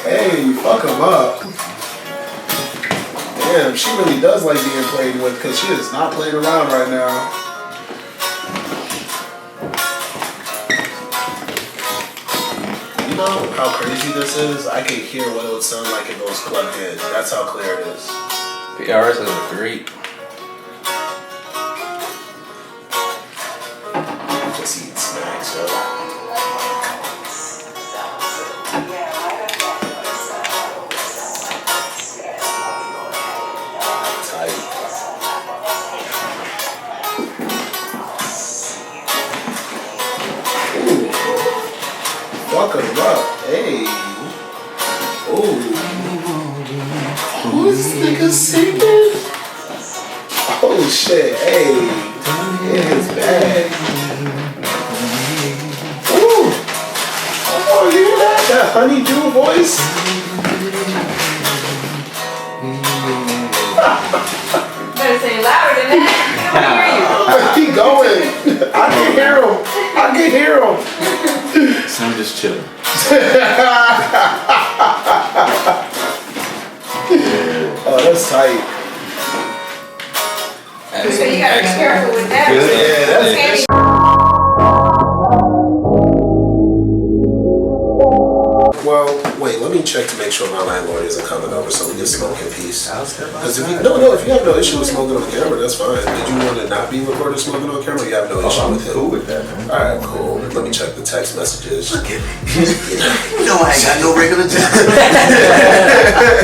Hey, fuck him up. Damn, she really does like being played with because she is not playing around right now. You know how crazy this is? I can hear what it would sound like if it was plugged in. That's how clear it is. PRS is great. Just eating snacks, so. Fuck him up. Hey. Ooh. Who's this nigga singing? Oh shit. Hey. In his bag. Ooh. Oh, you hear that? That honeydew voice? Better say louder than that. I don't hear you. Keep going. I can hear him. I can hear him. So I'm just chilling. Oh, that's tight. So you gotta be careful with that. Yeah, that's Well, wait, let me check to make sure my landlord isn't coming over so we can smoke in peace. Because if you have no issue with smoking on camera, that's fine. Did you want to not be recorded smoking on camera? You have no issue with it? Cool with that, man. Alright, cool. Let me check the text messages. Look at me. You know I ain't got no regular text.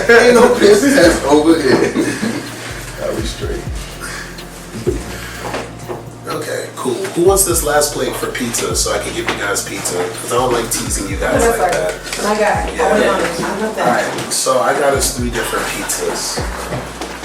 Ain't no business that's over here. I'll be straight. Okay, cool. Who wants this last plate for pizza so I can give you guys pizza? Because I don't like teasing you guys like that. I got it. Yeah. I love that. Alright, so I got us 3 different pizzas.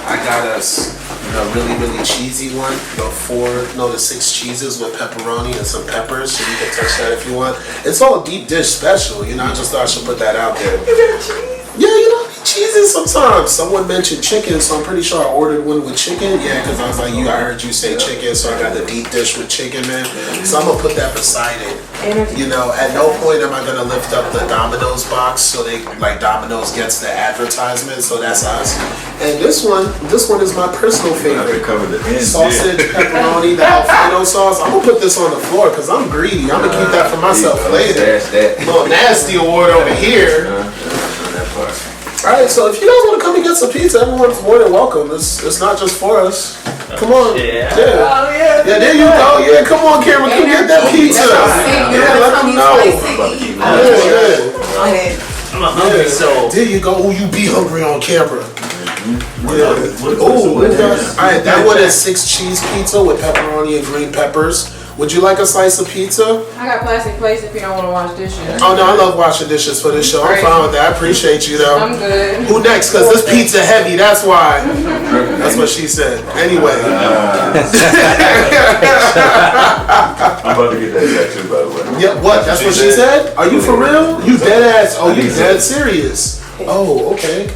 I got us the really, really cheesy one, the 6 cheeses with pepperoni and some peppers, so you can touch that if you want. It's all deep dish special, you know, I just thought I should put that out there. You got cheese? Yeah, you know, cheesy sometimes. Someone mentioned chicken, so I'm pretty sure I ordered one with chicken. Yeah, because I was like, I heard you say chicken, so I got the deep dish with chicken, man. So I'm going to put that beside it. You know, at no point am I going to lift up the Domino's box so Domino's gets the advertisement, so that's us. And this one is my personal favorite. Sausage, pepperoni, the Alfredo sauce. I'm going to put this on the floor because I'm greedy. I'm going to keep that for myself later. Little nasty award over here. Alright, so if you guys want to come and get some pizza, everyone's more than welcome. It's not just for us. Come on. Yeah. Oh, yeah. Yeah, there you go. Yeah, come on, Cameron. Come get that pizza. Yeah, let them know. Yeah. I'm hungry, so. There you go. Oh, you be hungry on camera. Yeah. Alright, that one is 6 cheese pizza with pepperoni and green peppers. Would you like a slice of pizza? I got plastic plates if you don't want to wash dishes. Oh no, I love washing dishes for this show. I'm fine with that. I appreciate you though. I'm good. Who next? Because this pizza heavy, that's why. That's what she said. Anyway. I'm about to get that tattoo, by the way. Yeah, what? That's what she said? Are you for real? You dead ass. Oh, you dead serious. Oh, okay.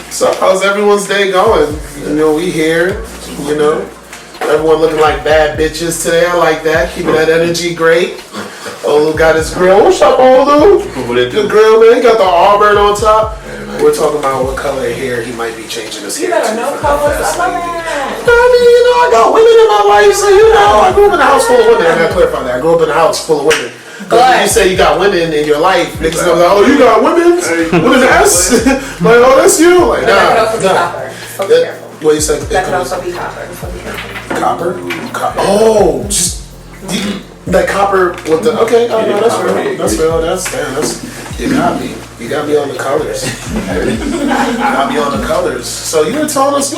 So how's everyone's day going? You know, we here, you know. Everyone looking like bad bitches today. I like that. Keeping that energy great. Olu got his grill. What's up, Olu? Good grill, man. He got the Auburn on top. We're talking about what color hair he might be changing his hair to. You better know colors. I love that. I mean, you know, I got women in my life, so you know, I grew up in a house full of women. I gotta clarify that. I grew up in a house full of women. But you say you got women in your life, niggas go like, oh, you got women? With an S? Like, oh, that's you? Like, That could also be copper. So be careful. What you say? That could also be copper. So be careful. Copper? Oh, just that copper with the okay. Oh no, that's real. That's real. That's you got me. You got me on the colors. You got me on the colors. So you were telling us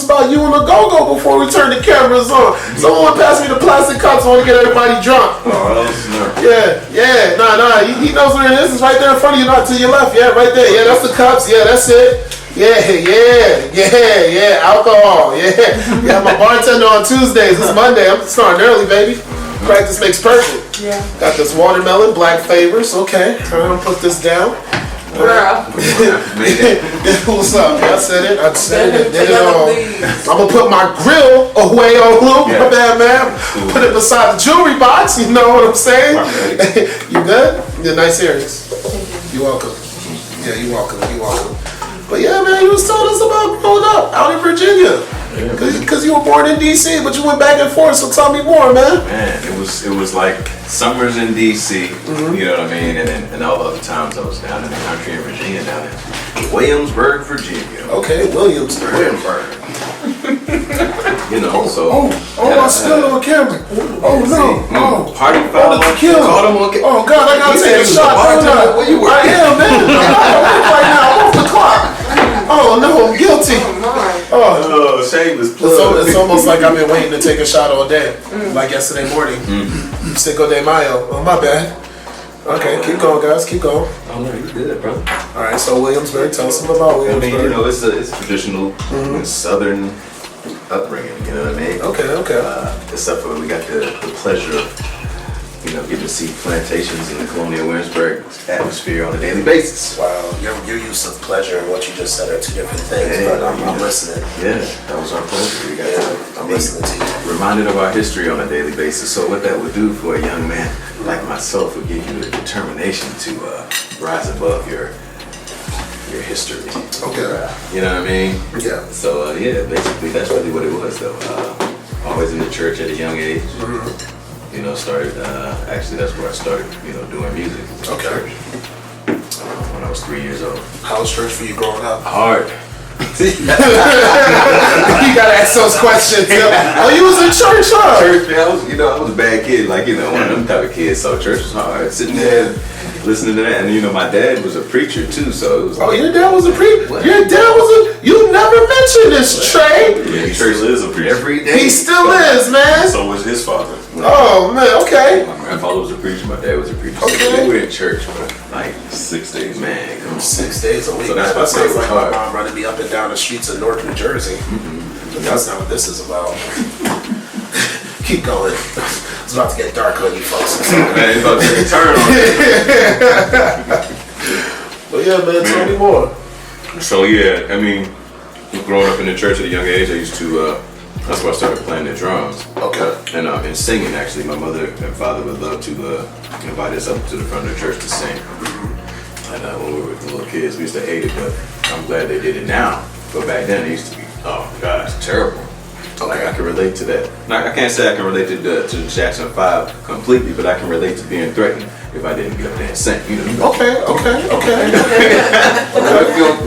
about you and the go-go before we turned the cameras on. Someone passed me the plastic cups. I want to get everybody drunk. Yeah. Nah. He knows where it is. It's right there in front of you, not to your left. Yeah, right there. Yeah, that's the cups. Yeah, that's it. Yeah, alcohol, yeah, my bartender on Tuesdays, it's Monday, I'm starting early, baby. Practice makes perfect. Yeah. Got this watermelon, black flavors, okay, I'm gonna put this down. Girl. What's up? I said it. I said it. Did it all. Please. I'm gonna put my grill away on Luke. Yeah. My bad, man. Put it beside the jewelry box. You know what I'm saying? You good? You're nice earrings. You're welcome. Yeah, you're welcome. You're welcome. But yeah, man, you was telling us about growing up out in Virginia. Because you were born in DC, but you went back and forth. So tell me more, man. Man, it was like summers in DC, you know what I mean, and all the other times I was down in the country in Virginia, down in Williamsburg, Virginia. Okay, Williamsburg. You know, so I still on camera. Oh no! Oh, party oh, foul. the killer. Caught him on Oh God, I gotta He take a said he was shot. a bartender. Where you I working? am, man. I'm right now. I'm off the clock. Oh no, I'm guilty. Oh, shameless it's almost like I've been waiting to take a shot all day, like yesterday morning. Cinco de Mayo. Oh my bad. Okay, keep going, guys. Keep going. Oh no, you good, bro. All right, so Williamsburg. Tell us about I Williamsburg. mean, you know, it's a traditional Southern upbringing. You know what I mean? Okay. Except for we got the pleasure of, you know, getting to see plantations in the colonial Williamsburg atmosphere on a daily basis. Wow, your use of pleasure and what you just said are two different things, but I'm listening. Yeah, that was our pleasure. We got to I'm listening to you. reminded of our history on a daily basis. So what that would do for a young man like myself would give you the determination to rise above your history. Okay. You know what I mean? Yeah. So yeah, basically that's really what it was though. Always in the church at a young age. You know, started, actually that's where I started, you know, doing music. Okay. When I was 3 years old. How was church for you growing up? Hard. You gotta ask those questions. Oh, you was in church, huh? Church, man, I was a bad kid, like, you know, one of them type of kids, so church was hard. Sitting there, listening to that, and you know, my dad was a preacher too, so it was Oh, like, your dad was a preacher? Your dad was a... You never mentioned this, Trey. yeah, He still is a preacher. every day. He still is, man. So was his father. Oh, man, okay. My grandfather was a preacher, my dad was a preacher. Okay. So we were in church for like 6 days. man, come on. 6 days a week. So that's man. why I That say it sounds was like my hard. mom running me up and down the streets of North New Jersey. But that's not what this is about. Keep going. It's about to get dark on you folks. Man, it's about to take a turn on But yeah, man, tell me more. So yeah, I mean, growing up in the church at a young age, I used to, that's where I started playing the drums. Okay. And singing, actually. My mother and father would love to invite us up to the front of the church to sing. And when we were little kids, we used to hate it, but I'm glad they did it now. But back then, it used to be, oh gosh, terrible. Like, I can relate to that. Now, I can't say I can relate to the Jackson 5 completely, but I can relate to being threatened if I didn't get up there and sing, you know. Okay.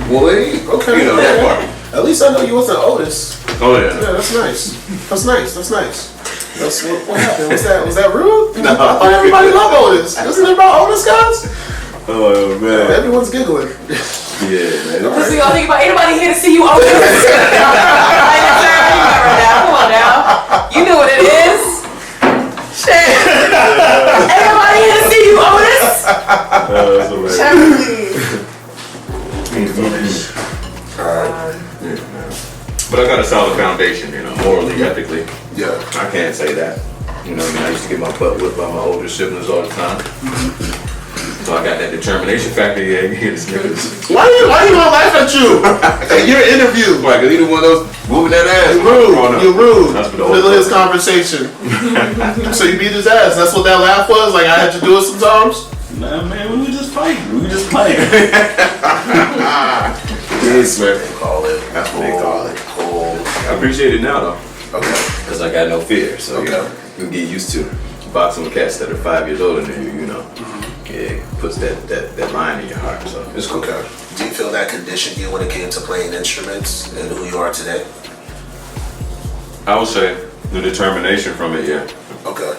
Boy, Okay. you know, that part. At least I know you wasn't Otis. Oh yeah. Yeah, that's nice. That's nice. That's what happened. Was that rude? No. I thought everybody loved Otis. Isn't it about Otis, guys? Oh man. Everyone's giggling. Yeah, man. Because we all think about anybody here to see you open. Come on now. You know what it is. Shit. Everybody here to see you, Otis. That's amazing. But I got a solid foundation, you know, morally, ethically. Yeah. I can't say that. You know what I mean? I used to get my butt whipped by my older siblings all the time. So I got that determination factor, yeah, you hear this niggas. Why you gonna laugh at you? At your interview. Right, cause either one of those moving that ass. You're rude. That's what the Middle of his old conversation. So you beat his ass. That's what that laugh was? Like I had to do it sometimes? Nah, man, we were just fighting. We were just playing. Yes, man. They call it. That's what they call it. Cool. I appreciate it now though, Okay. cause I got no fear. So you Okay. know, you get used to boxing with cats that are 5 years older than you. You know, yeah, it puts that line in your heart. So it's cool. Okay. Do you feel that conditioned you when it came to playing instruments and who you are today? I would say the determination from it, yeah. Okay.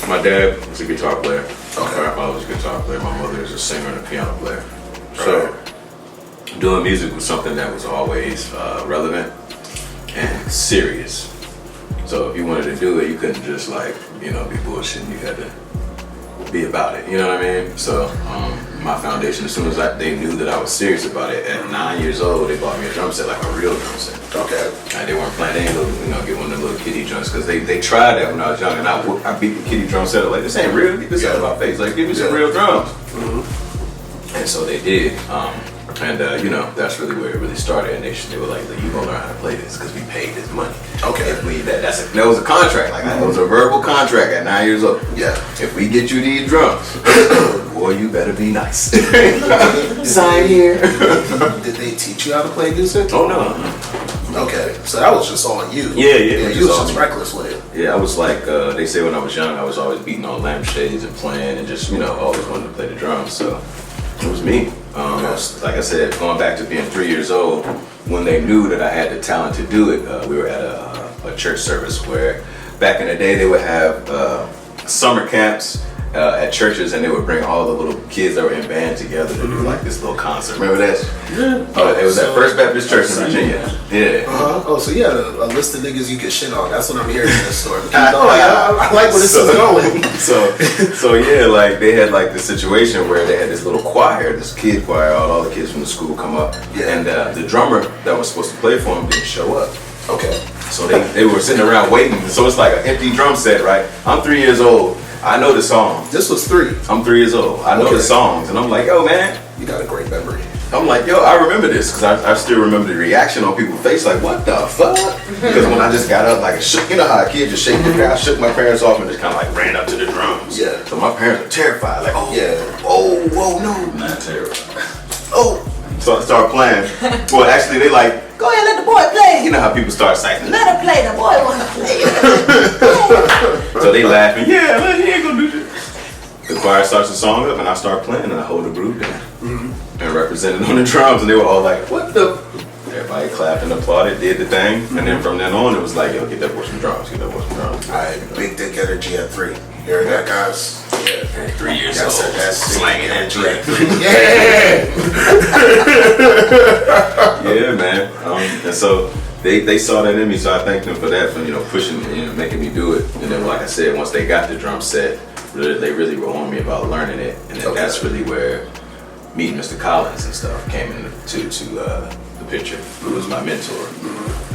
My dad was a guitar player. My Okay. grandfather was a guitar player. My mother is a singer and a piano player. So doing music was something that was always relevant and serious. So if you wanted to do it, you couldn't just like, you know, be bullshitting. You had to be about it. You know what I mean? So my foundation, as soon as they knew that I was serious about it, at 9 years old, they bought me a drum set, like a real drum set. Okay. Like they weren't playing any little, you know, get one of the little kiddie drums, because they tried that when I was young, and I beat the kiddie drum set up like, this ain't real, get this out of my face, like give me some real drums. And so they did. You know, that's really where it really started. And they were like, you gonna learn how to play this because we paid this money. Okay. If that was a contract. Like, that was a verbal contract at 9 years old. Yeah. If we get you these drums, boy, you better be nice. Sign here. Did they teach you how to play music? Oh, no. Okay, so that was just on you. Yeah, You was just reckless with it. Yeah, I was like, they say when I was young, I was always beating on lampshades and playing and just, you know, always wanted to play the drums. So it was me. Like I said, going back to being 3 years old, when they knew that I had the talent to do it, we were at a church service where back in the day they would have summer camps at churches, and they would bring all the little kids that were in band together to do like this little concert. Remember that? Yeah. It was at First Baptist Church in Virginia. Yeah. Oh, so you had a list of niggas you could shit on. That's what I'm hearing in this story. I like where this is going. So yeah, like they had like this situation where they had this little choir, this kid choir, all the kids from the school come up, and the drummer that was supposed to play for them didn't show up. Okay. So they were sitting around waiting. So it's like an empty drum set, right? I'm 3 years old. I know the song. This was 3. I'm 3 years old. I know the songs, and I'm like, yo, man. You got a great memory. I'm like, yo, I remember this because I still remember the reaction on people's face, like, what the fuck? Because when I just got up, like, you know how a kid just shake the crowd, I shook my parents off and just kind of like ran up to the drums. Yeah. So my parents were terrified, like, oh, yeah, whoa, no, Not terrified. oh. So I started playing. Well, actually, they like, go ahead, let the boy play. You know how people start saying, let him play, the boy wanna play. So they laughing, yeah, he ain't gonna do this. The choir starts the song up and I start playing and I hold the group down and represented on the drums, and they were all like, what the? Everybody clapped and applauded, did the thing, and then from then on it was like, yo, get that boy some drums, get that boy some drums. Alright, big dick energy at 3. You heard that, guys? Yeah. 3 years old, That's slanging energy that at 3. Yeah. Yeah, man. And so they saw that in me, so I thanked them for that, for, you know, pushing me, you know, making me do it. And then, like I said, once they got the drum set, they really were on me about learning it. And then that's really where meeting Mr. Collins and stuff came into the picture, who was my mentor.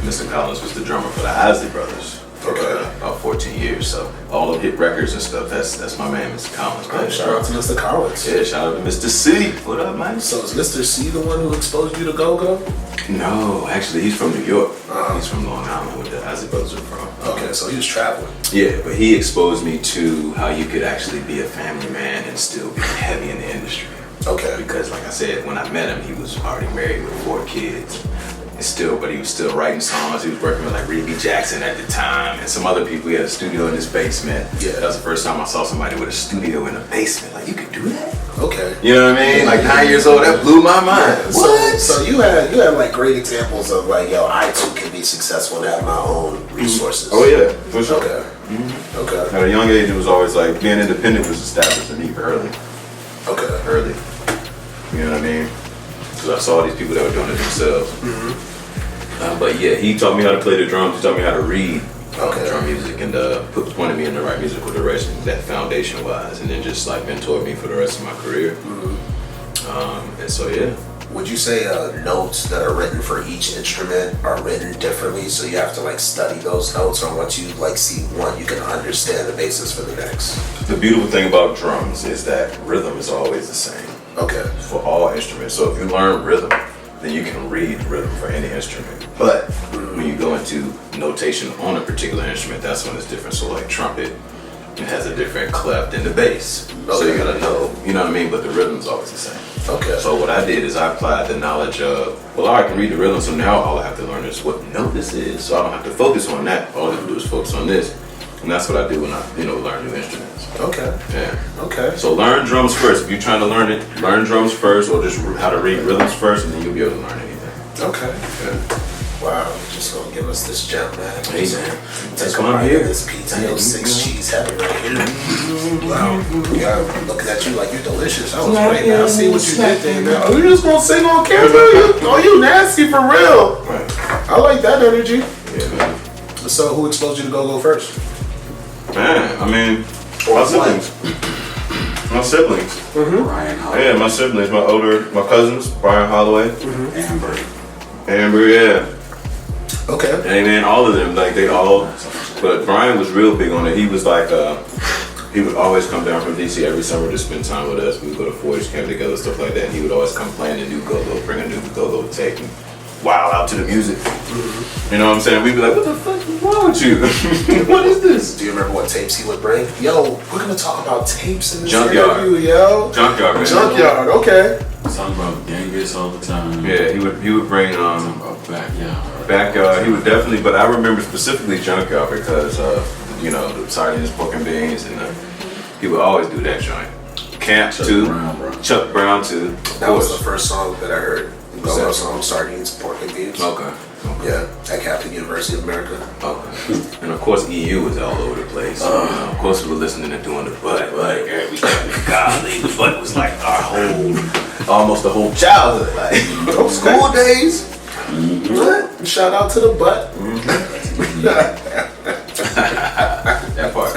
Mr. Collins was the drummer for the Isley Brothers for about 14 years. So all the hit records and stuff, that's my man, Mr. Collins. Right, shout out to Mr. Collins. Yeah, shout out to Mr. C. What up, man? So is Mr. C the one who exposed you to go-go? No, actually, he's from New York. He's from Long Island, where the Isley Brothers are from. Okay, so he was traveling. Yeah, but he exposed me to how you could actually be a family man and still be heavy in the industry. Okay. Because, like I said, when I met him, he was already married with 4 kids. But he was still writing songs. He was working with like Reedy Jackson at the time and some other people. He had a studio in his basement. Yeah. That was the first time I saw somebody with a studio in a basement. Like, you could do that? Okay. You know what I mean? Like 9 years old, that blew my mind. Yeah, What? So you had like great examples of like, yo, I too can be successful and have my own resources. Oh yeah, for sure. Okay. Okay. At a young age, it was always like being independent was established in me early. Okay. Early. You know what I mean? Because I saw these people that were doing it themselves. But yeah, he taught me how to play the drums. He taught me how to read drum music and pointed me in the right musical direction, that foundation wise, and then just like mentored me for the rest of my career. And so yeah. Would you say notes that are written for each instrument are written differently, so you have to like study those notes, or once you like see one, you can understand the basis for the next? The beautiful thing about drums is that rhythm is always the same. Okay. For all instruments. So if you learn rhythm, then you can read rhythm for any instrument. But when you go into notation on a particular instrument, that's when it's different. So like trumpet, it has a different clef than the bass. So you gotta know, you know what I mean? But the rhythm's always the same. Okay. So what I did is I applied the knowledge of, well, I can read the rhythm, so now all I have to learn is what note this is. So I don't have to focus on that. All I have to do is focus on this. And that's what I do when I, learn new instruments. Okay. Yeah. Okay. So learn drums first. If you're trying to learn it, learn drums first, or just how to read rhythms first, and then you'll be able to learn anything. Okay. Yeah. Wow, just gonna give us this gem, man. Hey, man. Take That's a why I'm bite here. of this PTO 6 cheese heavy right here. Wow. Yeah, I'm looking at you like you're delicious. That was great, man. I see what you did there, man. Oh, you just gonna sing on camera? You nasty for real. Right. I like that energy. Yeah, man. So who exposed you to go first? Man, I mean, my siblings. My siblings. Brian Holloway. Yeah, my siblings. My cousins, Brian Holloway. Amber, yeah. Okay. Hey man, all of them, like they all, but Brian was real big on it. He was like, He would always come down from DC every summer to spend time with us. We would go to 4-H camp together, stuff like that. And he would always come playing a new go-go, bring a new go-go tape, and wild out to the music. You know what I'm saying? We'd be like, what the fuck is wrong with you? What is this? Do you remember what tapes he would bring? Yo, we're gonna talk about tapes in this Junkyard. interview, yo. Junkyard, man. Junkyard, okay. Talking about Genghis all the time. Yeah, he would bring Backyard. He would definitely, but I remember specifically Junkyard because you know, the sardines, pork and beans, and he would always do that joint. Camp too. Chuck Brown too. That was the first song that I heard. Go song, Sardines, Pork and Beans. Okay. Yeah, at Catholic University of America. Okay. And of course EU was all over the place. You know, of course we were listening to Doing the Butt. Like every golly, the Butt was like our almost the whole childhood. Like Those school days. What? Shout out to the Butt. That part.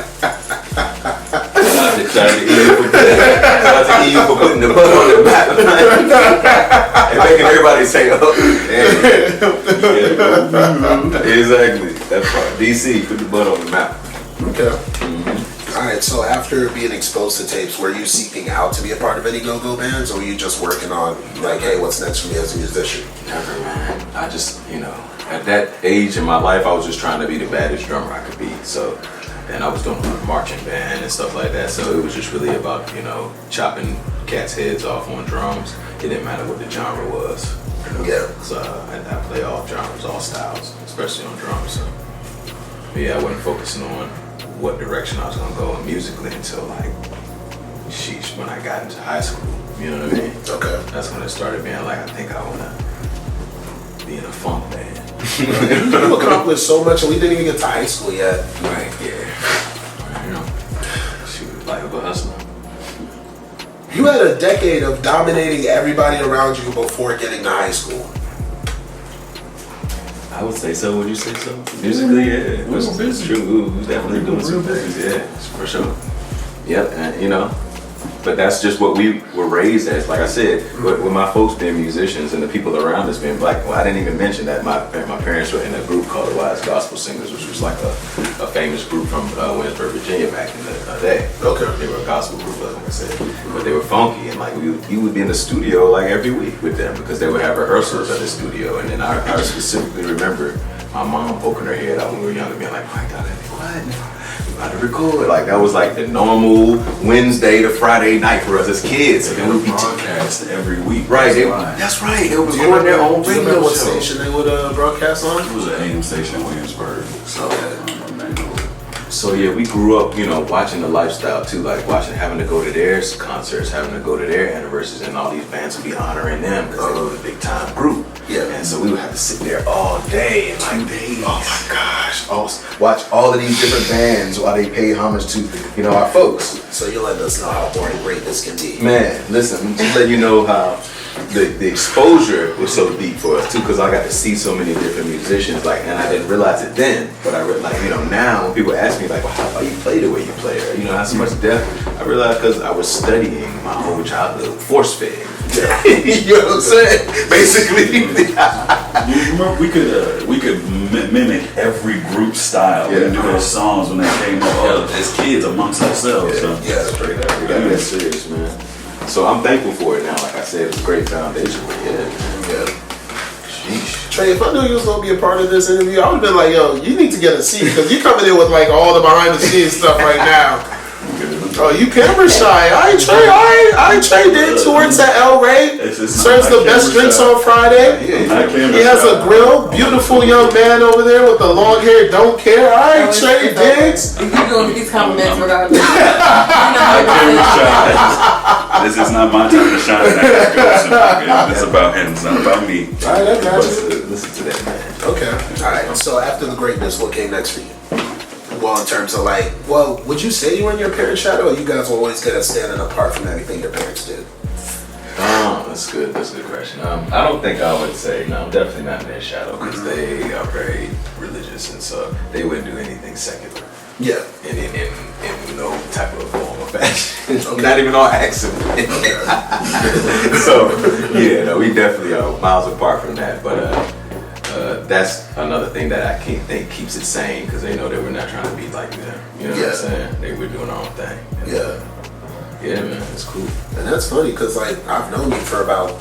Shout out to EU for putting the butt on the map and making everybody say, oh, damn. Yeah. Exactly. That's part. DC, put the butt on the map. Okay. Alright, so after being exposed to tapes, were you seeking out to be a part of any go-go bands, or were you just working on, like, hey, what's next for me as a musician? Never, man. I just, you know, at that age in my life, I was just trying to be the baddest drummer I could be. So, and I was doing a marching band and stuff like that. So it was just really about, you know, chopping cats' heads off on drums. It didn't matter what the genre was. You know? Yeah. So I play all genres, all styles, especially on drums. So, but yeah, I wasn't focusing on what direction I was gonna go musically until like, sheesh, when I got into high school. You know what I mean? Okay. That's when it started being like, I think I wanna be in a funk band. You accomplished so much, and we didn't even get to high school yet. Right, yeah. You know, shoot, life of a hustler. You had a decade of dominating everybody around you before getting to high school. I would say so. Would you say so? Musically, yeah. It's true. We was definitely doing some things, yeah, for sure. Yep, and you know, but that's just what we were raised as. Like I said, with my folks being musicians and the people around us being black. Well, I didn't even mention that my parents were in a group called the Wise Gospel Singers, which was like a famous group from Williamsburg, Virginia back in the day. Okay. They were a gospel group, like I said, but they were funky, and like you would be in the studio like every week with them because they would have rehearsals at the studio, and then I specifically remember my mom poking her head out when we were younger, being like, "My God, what? We about to record?" Like that was like the normal Wednesday to Friday night for us as kids. They would broadcast every week. Right, that's right. They would Do you record their own remember, do you remember radio what show. station they would broadcast on? It was an AM station in Williamsburg. So yeah, we grew up, you know, watching the lifestyle too, like having to go to their concerts, having to go to their anniversaries, and all these bands would be honoring them because they were a big time group. Yeah. And so we would have to sit there all day and like, oh my gosh, watch all of these different bands while they pay homage to, you know, our folks. So you let us know how boring great this can be. Man, listen, just let you know how the exposure was so deep for us too, because I got to see so many different musicians, like, and I didn't realize it then, but I like, you know, now when people ask me like, well, how you play the way you play, or you know, how so much depth, I realized because I was studying my whole childhood, force fed. Yeah. You know what I'm saying? Basically. You remember we could mimic every group style. We could do those songs when they came up as kids amongst ourselves. Yeah, So. yeah, straight up. We got that serious, man. So I'm thankful for it now. Like I said, it's a great foundation. Yeah. Sheesh. Trey, if I knew you was gonna be a part of this interview, I would've been like, yo, you need to get a seat because you coming in with like all the behind the scenes stuff right now. Oh, you camera shy. I ain't Trey did towards at El Rey. Serves the best drinks on Friday. He has a grill. Beautiful young man over there with the long hair. Don't care. Alright, Trey Diggs. You doing these compliments regardless. This is not my time to shine. It's about him. It's not about me. Alright, I got you. Listen to that, man. Okay. Alright, so after the greatness, what came next for you? Well, in terms of like, well, would you say you were in your parents' shadow, or you guys were always good at standing apart from anything your parents did? Oh, that's good. That's a good question. I don't think I would say, no, I'm definitely not in their shadow because they are very religious, and so they wouldn't do anything secular. Yeah. In no type of form or fashion. Okay. Not even on accident. So, yeah, no, we definitely are miles apart from that, but that's another thing that I can't think keeps it sane, because they know that we're not trying to be like them. You know what I'm saying? They were doing our own thing. Yeah. Yeah, man, it's cool. And that's funny because like I've known you for about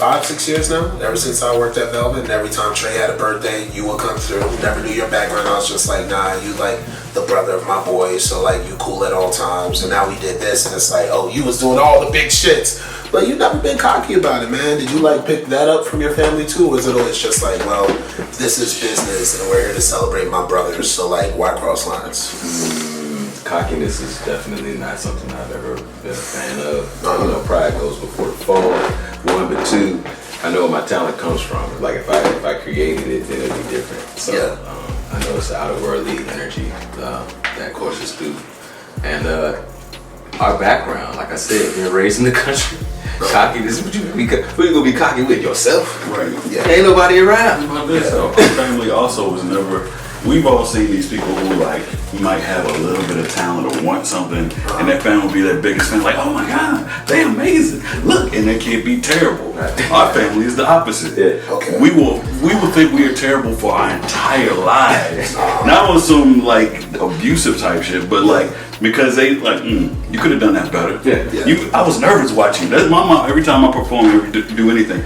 5-6 years now. Ever since I worked at Velvet, and every time Trey had a birthday, you would come through. Never knew your background. I was just like, nah, you like the brother of my boy, so like you cool at all times. And now we did this, and it's like, oh, you was doing all the big shits, but you never been cocky about it, man. Did you like pick that up from your family too, or is it always just like, well, this is business, and we're here to celebrate my brothers, so like, why cross lines? Cockiness is definitely not something I've ever been a fan of. You know, pride goes before the fall. One, but two, I know where my talent comes from. Like if I created it, then it'd be different. So I know it's the outer worldly energy that courses through. And our background, like I said, being raised in the country, cockiness. What you gonna be cocky with yourself? Right. Yeah. Ain't nobody around. So our family also was never. We've all seen these people who like might have a little bit of talent or want something, and their family will be their biggest fan. Like, oh my God, they're amazing! Look, and their kid be terrible. Our family is the opposite. Yeah. Okay. We will think we are terrible for our entire lives. Not on some like abusive type shit, but like because they like you could have done that better. Yeah. I was nervous watching. That's my mom. Every time I perform or do anything,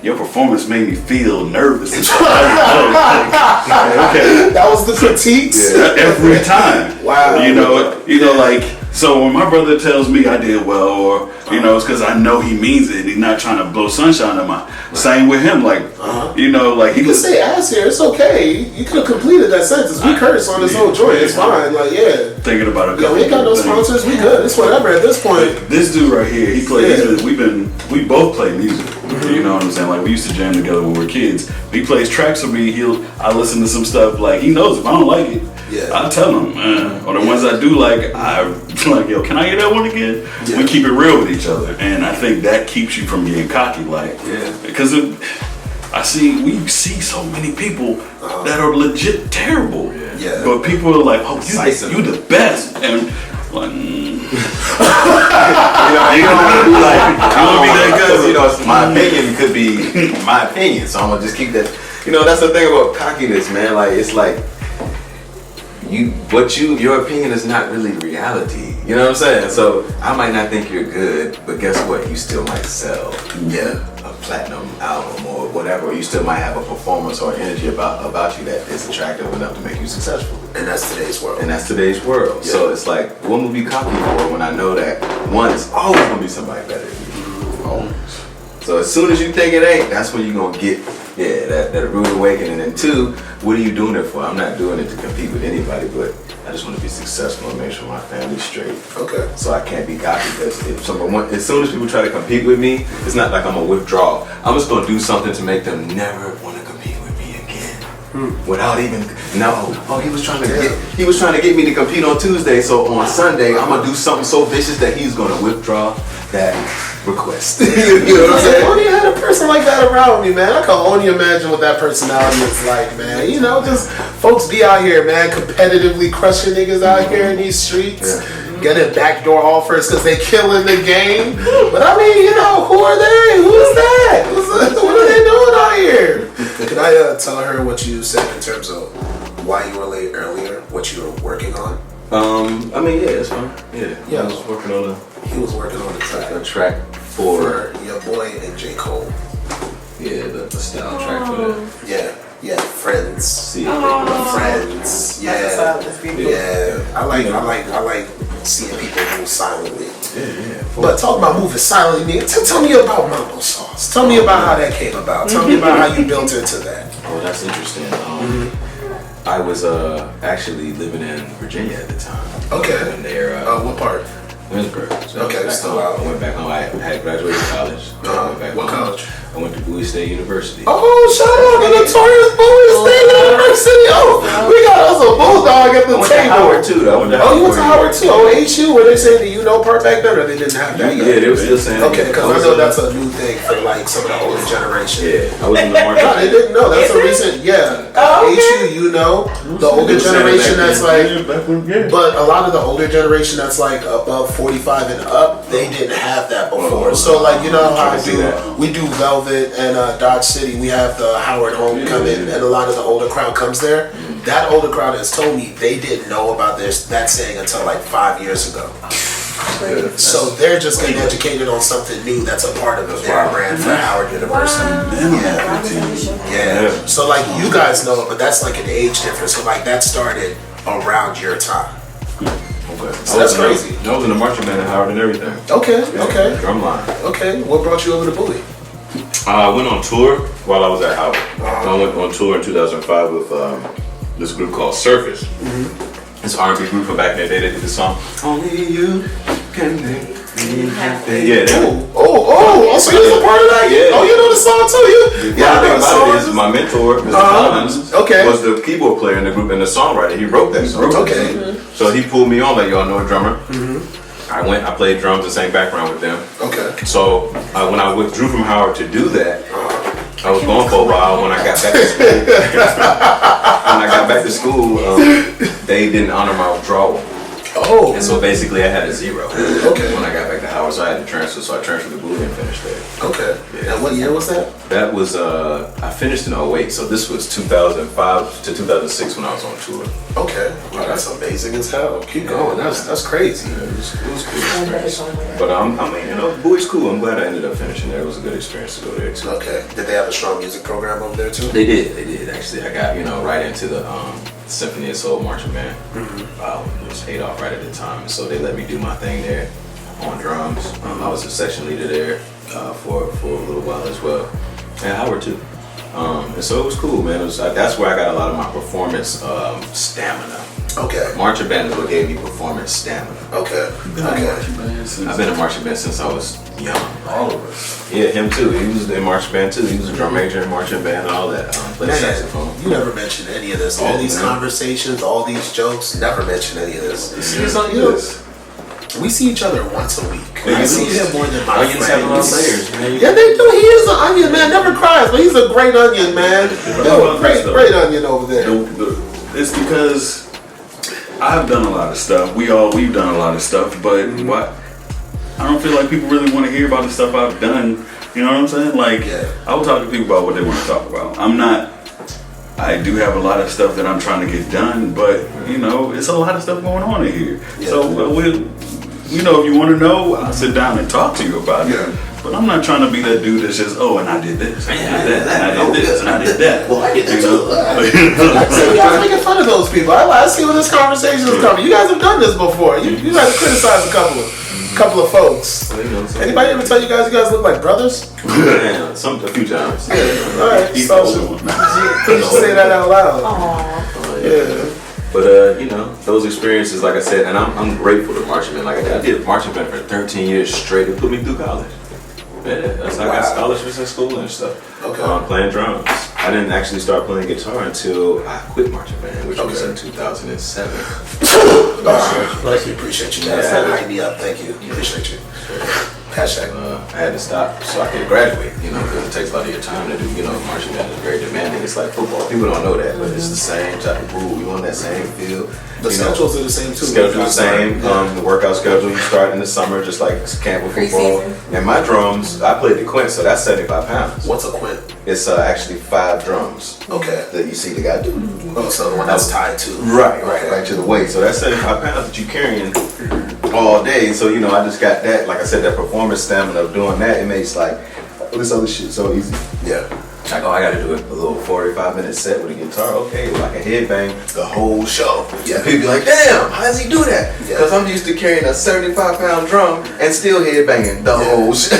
your performance made me feel nervous. Okay. That was the critiques. Yeah, every time. Wow. You know, like so when my brother tells me I did well, or you know, it's because I know he means it. He's not trying to blow sunshine on my. Same with him, like you know, like you can say ass here. It's okay. You could have completed that sentence. We curse on this whole joint. It's fine. Like thinking about it. Yeah, we ain't got no sponsors. We good. It's whatever at this point. This dude right here, he plays. We both play music. You know what I'm saying? Like we used to jam together when we were kids. He plays tracks for me. I listen to some stuff. Like he knows if I don't like it, I tell him. Or the ones I do like, I'm like, yo, can I hear that one again? Yeah. We keep it real with each other, and I think that keeps you from getting cocky. Like, because we see so many people that are legit terrible. But people are like, oh, you the best, and like. You don't want to be like, I don't want to be that good. You know, my opinion could be my opinion, so I'm gonna just keep that. You know, that's the thing about cockiness, man. Like it's like your opinion is not really reality. You know what I'm saying? So I might not think you're good, but guess what? You still might sell a platinum album or whatever. You still might have a performance or energy about you that is attractive enough to make you successful. And that's today's world. Yeah. So it's like, what would be cocky for when I know that one is always gonna be somebody better than you. Always. So as soon as you think it ain't, that's when you're gonna get that rude awakening. And two, what are you doing it for? I'm not doing it to compete with anybody, but I just want to be successful and make sure my family's straight. Okay. So I can't be cocky because as soon as people try to compete with me, it's not like I'm gonna withdraw. I'm just gonna do something to make them never want to compete with me again. Without even he was trying to get me to compete on Tuesday, so on Sunday I'm gonna do something so vicious that he's gonna withdraw that request. You know what I'm saying? I only had a person like that around me, man. I can only imagine what that personality is like, man. You know, just folks be out here, man, competitively crushing niggas out here in these streets. Getting backdoor offers because they killing the game. But I mean, you know, who are they? Who's that? What are they doing out here? Can I tell her what you said in terms of why you were late earlier, what you were working on? I mean, it's fine. Yeah. I was working on He was working on a track for your boy and J. Cole. Yeah, the style track for that. Yeah, friends. See, friends. Yeah. I like seeing people move silently. Yeah. But talk about moving silently, tell me about Mambo Sauce. Tell me about how that came about. Tell me about how you built into that. Oh, that's interesting. I was actually living in Virginia at the time. Okay. In there. What part? Williamsburg. So okay, still out. I went back home. I had graduated college. I went back what home. college? I went to Bowie State University. Oh, shout out to Notorious Bowie State University. Dodge City. Oh, we got us a bulldog at the I went to table. Howard too, though. Oh, you went to Howard too? Oh, HU? Were they saying the part back then, or they didn't have that yet? Yeah, they were still saying. Okay, because I know that's a new thing for like some of the older generation. Yeah, I was in the market. No, they didn't know. That's a recent, HU, the older generation that's like, but a lot of the older generation that's like above 45 and up, they didn't have that before. So like, you know how we do Velvet and Dodge City, we have the Howard Homecoming, and a lot of the older crowd comes there. That older crowd has told me they didn't know about that saying until like 5 years ago. So they're just getting educated on something new that's a part of their brand for Howard University. Yeah. So like you guys know it, but that's like an age difference. So like that started around your time. Okay. So that's crazy. I was in the marching band at Howard and everything. Okay. Drumline. Okay. What brought you over to Bowie? I went on tour while I was at Howard. I went on tour in 2005 with this group called Surface. It's an R&B group from back in the day. They did the song Only You Can Make Me Happy. Yeah. So you're a part of that? Yeah. Oh, you know the song too? Yeah, I know the song. My mentor, Mr. Collins, okay, was the keyboard player in the group and the songwriter. He wrote that song. Okay. So he pulled me on like, y'all know a drummer. I played drums and sang background with them. Okay. So when I withdrew from Howard to do that, I was gone for a while. When I got back to school, they didn't honor my withdrawal. Oh. And so basically I had a 0. Okay. When I got back to Howard, so I had to transfer. So I transferred to Bowie and finished there. Okay. Yeah. And what year was that? That was, I finished in 08. So this was 2005 to 2006 when I was on tour. Okay. Wow, that's amazing as hell. Keep going. That's crazy. Yeah, it was cool. But I mean, Bowie's cool. I'm glad I ended up finishing there. It was a good experience to go there too. Okay. Did they have a strong music program over there too? They did. Actually, I got, right into the Symphony of Soul marching band. It was Adolph right at the time. And so they let me do my thing there on drums. I was a section leader there for a little while as well. And Howard too. And so it was cool, man. That's where I got a lot of my performance stamina. Okay. Marching band is what gave me performance stamina. Okay. I've been in marching band since I was young. All of us. Yeah, him too. He was in marching band too. He was a drum major in marching band and all that. Played saxophone. You never mentioned any of this. All these conversations, all these jokes, never mentioned any of this. We see each other once a week. I see him more than my Onions have a lot of friends. layers, man. Yeah, they do. He is an onion, man. Never cries, but he's a great onion, man. Great onion over there. It's because I've done a lot of stuff. We've done a lot of stuff, but I don't feel like people really want to hear about the stuff I've done. You know what I'm saying? Like, I will talk to people about what they want to talk about. I do have a lot of stuff that I'm trying to get done, but it's a lot of stuff going on in here. Yeah. So if you want to know, I'll sit down and talk to you about it. But I'm not trying to be that dude that says, and I did this, and I did that, and I did this, and I did that. Well, I did that too. I see you guys making fun of those people. I see where this conversation is coming. You guys have done this before. You guys criticize a couple of folks. Anybody ever tell you guys look like brothers? Yeah, a few times. Yeah. All right. So say that out loud. Aww. Yeah. But those experiences, like I said, and I'm grateful to marching band. Like I did marching band for 13 years straight. It put me through college. Yeah, that's how I got scholarships in school and stuff. Okay. Playing drums. I didn't actually start playing guitar until I quit marching band, which was in 2007. We appreciate you, man. Hype me up. Thank you. Appreciate you. Hashtag. I had to stop so I could graduate, because it takes a lot of your time to do, marching band is very demanding. It's like football. People don't know that, but it's the same type of rule. You on that same field. The schedules are the same too. Schedule's the same. The workout schedule, you start in the summer, just like camp with football. And my drums, I played the quint, so that's 75 pounds. What's a quint? It's actually 5 drums. Okay. That you see the guy do. Oh, so the one that's tied to. Right to the waist. So that's 75 pounds that you're carrying all day. So, I just got that, like I said, that performance stamina of doing that. It makes this other shit so easy. Yeah. Like, I got to do a little 45-minute set with a guitar. Okay, well, I can headbang the whole show. Yeah. People be like, damn, how does he do that? Because I'm used to carrying a 75-pound drum and still headbanging the whole show.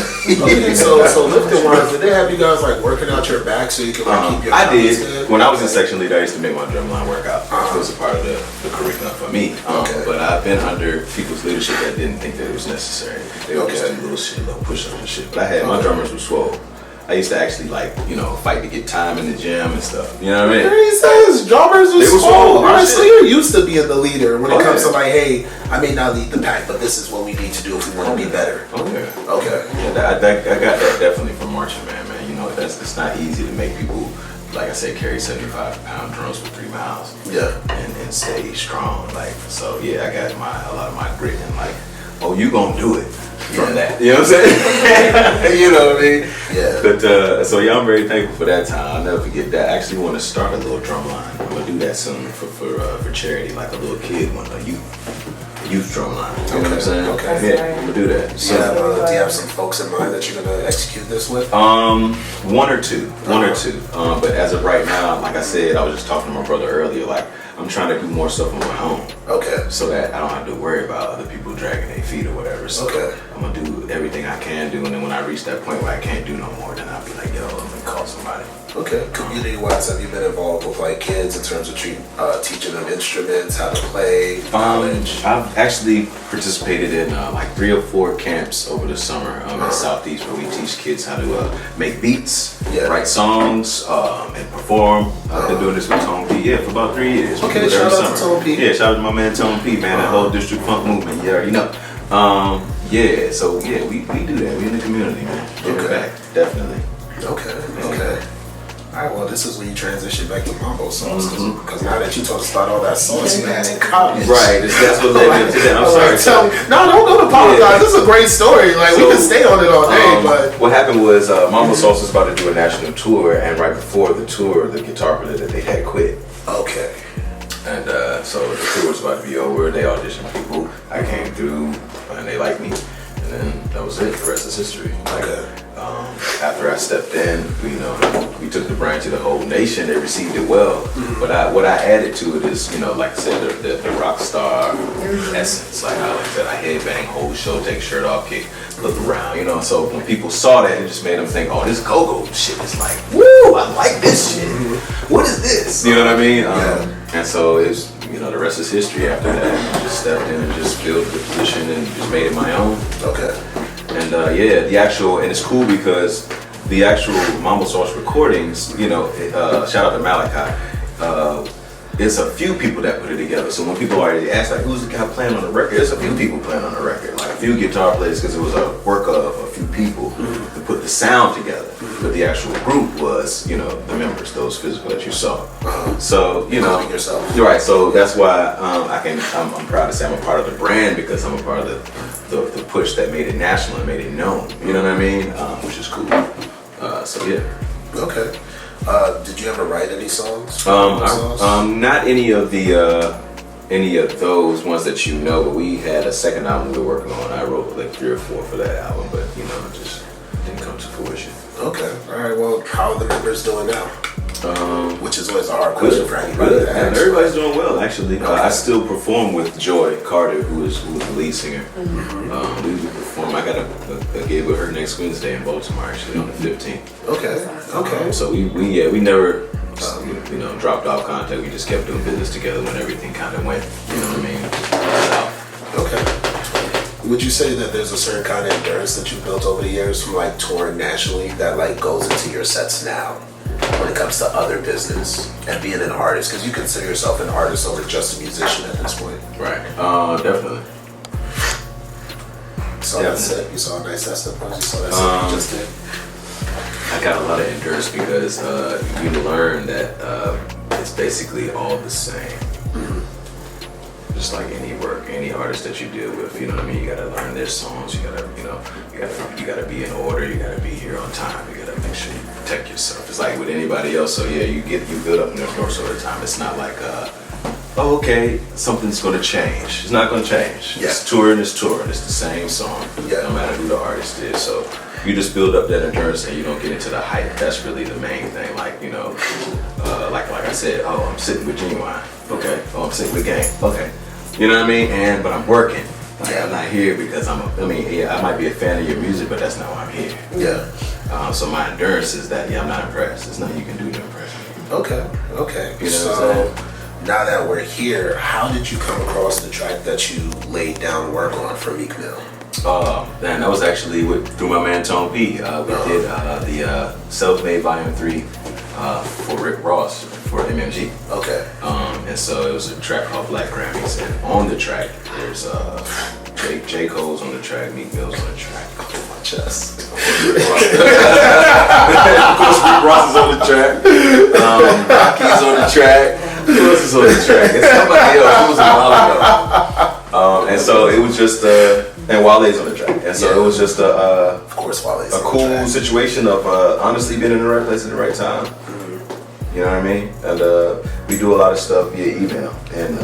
So lifting wise, did they have you guys working out your back so you could keep your I did. good? When I was in section leader, I used to make my drum line workout. It was a part of the curriculum for me. But I've been under people's leadership that didn't think that it was necessary. They would just do little push-ups and shit. But my drummers were swole. I used to actually fight to get time in the gym and stuff. You know what I mean? He says drummers are small. Honestly, shit. you're used to being the leader when it comes to like, hey, I may not lead the pack, but this is what we need to do if we want to be better. Okay. Okay. Yeah, I got that definitely from marching man. You know, it's not easy to make people, like I said, carry 75-pound drums for 3 miles. Yeah. And stay strong. Like, so yeah, I got a lot of my grit and like, oh, you gonna do it. From that, you know what I'm saying? You know what I mean? Yeah. But so yeah, I'm very thankful for that time. I'll never forget that. I actually want to start a little drum line. I'm gonna do that soon for charity, like a little kid one, a youth drum line. You know what I'm saying? Okay. Yeah, I'm gonna do that. So, do you have some folks in mind that you're gonna execute this with? One or two. But as of right now, like I said, I was just talking to my brother earlier. Like, I'm trying to do more stuff on my own. Okay. So that I don't have to worry about other people dragging their feet or whatever. So I'm gonna do everything I can do, and then when I reach that point where I can't do no more, then I'll be like, yo, I'm gonna call somebody. Okay. Community-wise, have you been involved with like kids in terms of teaching them instruments, how to play, knowledge? I've actually participated in like 3 or 4 camps over the summer in Southeast where we teach kids how to make beats, write songs, and perform. I've been doing this with Tone P, for about 3 years. Okay, shout out to Tone P. Yeah, shout out to my man Tone P, man, that whole district funk movement, you already know. So we do that. We in the community, man. Give it back, definitely. Okay. Alright, well, this is when you transition back to mambo sauce. Because now that you told us about all that sauce you had in college. Right, that's what led me to that. I'm sorry. No, don't apologize. Yeah. This is a great story. Like, we can stay on it all day, but... What happened was, Mambo Sauce was about to do a national tour, and right before the tour, the guitar player that they had quit. Okay. And so the tour was about to be over. They auditioned people. I came through, and they liked me. And then that was it. The rest is history. After I stepped in, we took the brand to the whole nation. They received it well. But what I added to it is, like I said, the rock star essence. Like I said, I headbang, hold the show, take shirt off, kick, look around. So when people saw that, it just made them think, oh, this go-go shit is like, woo, I like this shit. What is this? You know what I mean? And so it's, the rest is history after that. I just stepped in and just filled the position and just made it my own. Okay. And and it's cool because the actual Mambo Sauce recordings, shout out to Malachi, it's a few people that put it together. So when people already ask, like, who's the guy playing on the record? There's a few people playing on the record, like a few guitar players, because it was a work of a few people to put the sound together. But the actual group was, the members, those physical that you saw. So, yourself. Right. So that's why I'm proud to say I'm a part of the brand, because I'm a part of the push that made it national and made it known. You know what I mean? Which is cool. So yeah. Okay. Did you ever write any songs? Not any of those ones that but we had a second album we were working on. I wrote like 3 or 4 for that album, but it just didn't come to fruition. Okay. All right. Well, how are the members doing now? Which is always a hard question for anybody to ask. Everybody's doing well, actually. I still perform with Joy Carter, who is the lead singer. We perform. I got a gig with her next Wednesday in Baltimore, actually, on the 15th. Okay. So we never dropped off contact. We just kept doing business together when everything kind of went. You know what I mean? Okay. Would you say that there's a certain kind of endurance that you built over the years from like touring nationally that like goes into your sets now? When it comes to other business and being an artist, because you consider yourself an artist over just a musician at this point. Right. Definitely. That set. You saw a nice set pose. You saw that set you just did. I got a lot of endurance because you learn that it's basically all the same. Just like any work, any artist that you deal with, you know what I mean? You gotta learn their songs. You gotta be in order. You gotta be here on time. You gotta make sure you protect yourself. It's like with anybody else. So yeah, you build up nerves over time. It's not like something's gonna change. It's not gonna change. Yeah. It's touring. It's touring. It's the same song. Yeah. No matter who the artist is. So you just build up that endurance and you don't get into the hype. That's really the main thing. Like like I said, I'm sitting with Genuine. Okay. I'm sitting with Gang. Okay. You know what I mean? But I'm working. I'm not here because I might be a fan of your music, but that's not why I'm here. Yeah. So my endurance is that, I'm not impressed. It's nothing you can do to impress me. Okay. You know so, what I'm saying? Now that we're here, how did you come across the track that you laid down work on for Meek Mill? Man, that was actually through my man Tone P. We did the Self-Made Volume 3 for Rick Ross for MMG. Okay. And so it was a track called Black Grammys, and on the track there's J. Cole's on the track, Meek Mill's on the track. Oh, my chest. Of course, Rick Ross is on the track. Rocky's on the track. Who else is on the track? It's somebody else. It was a while ago. And so it was just and Wale's on the track. And so it was just of course, Wale's a cool situation of honestly being in the right place at the right time. You know what I mean? And we do a lot of stuff via email and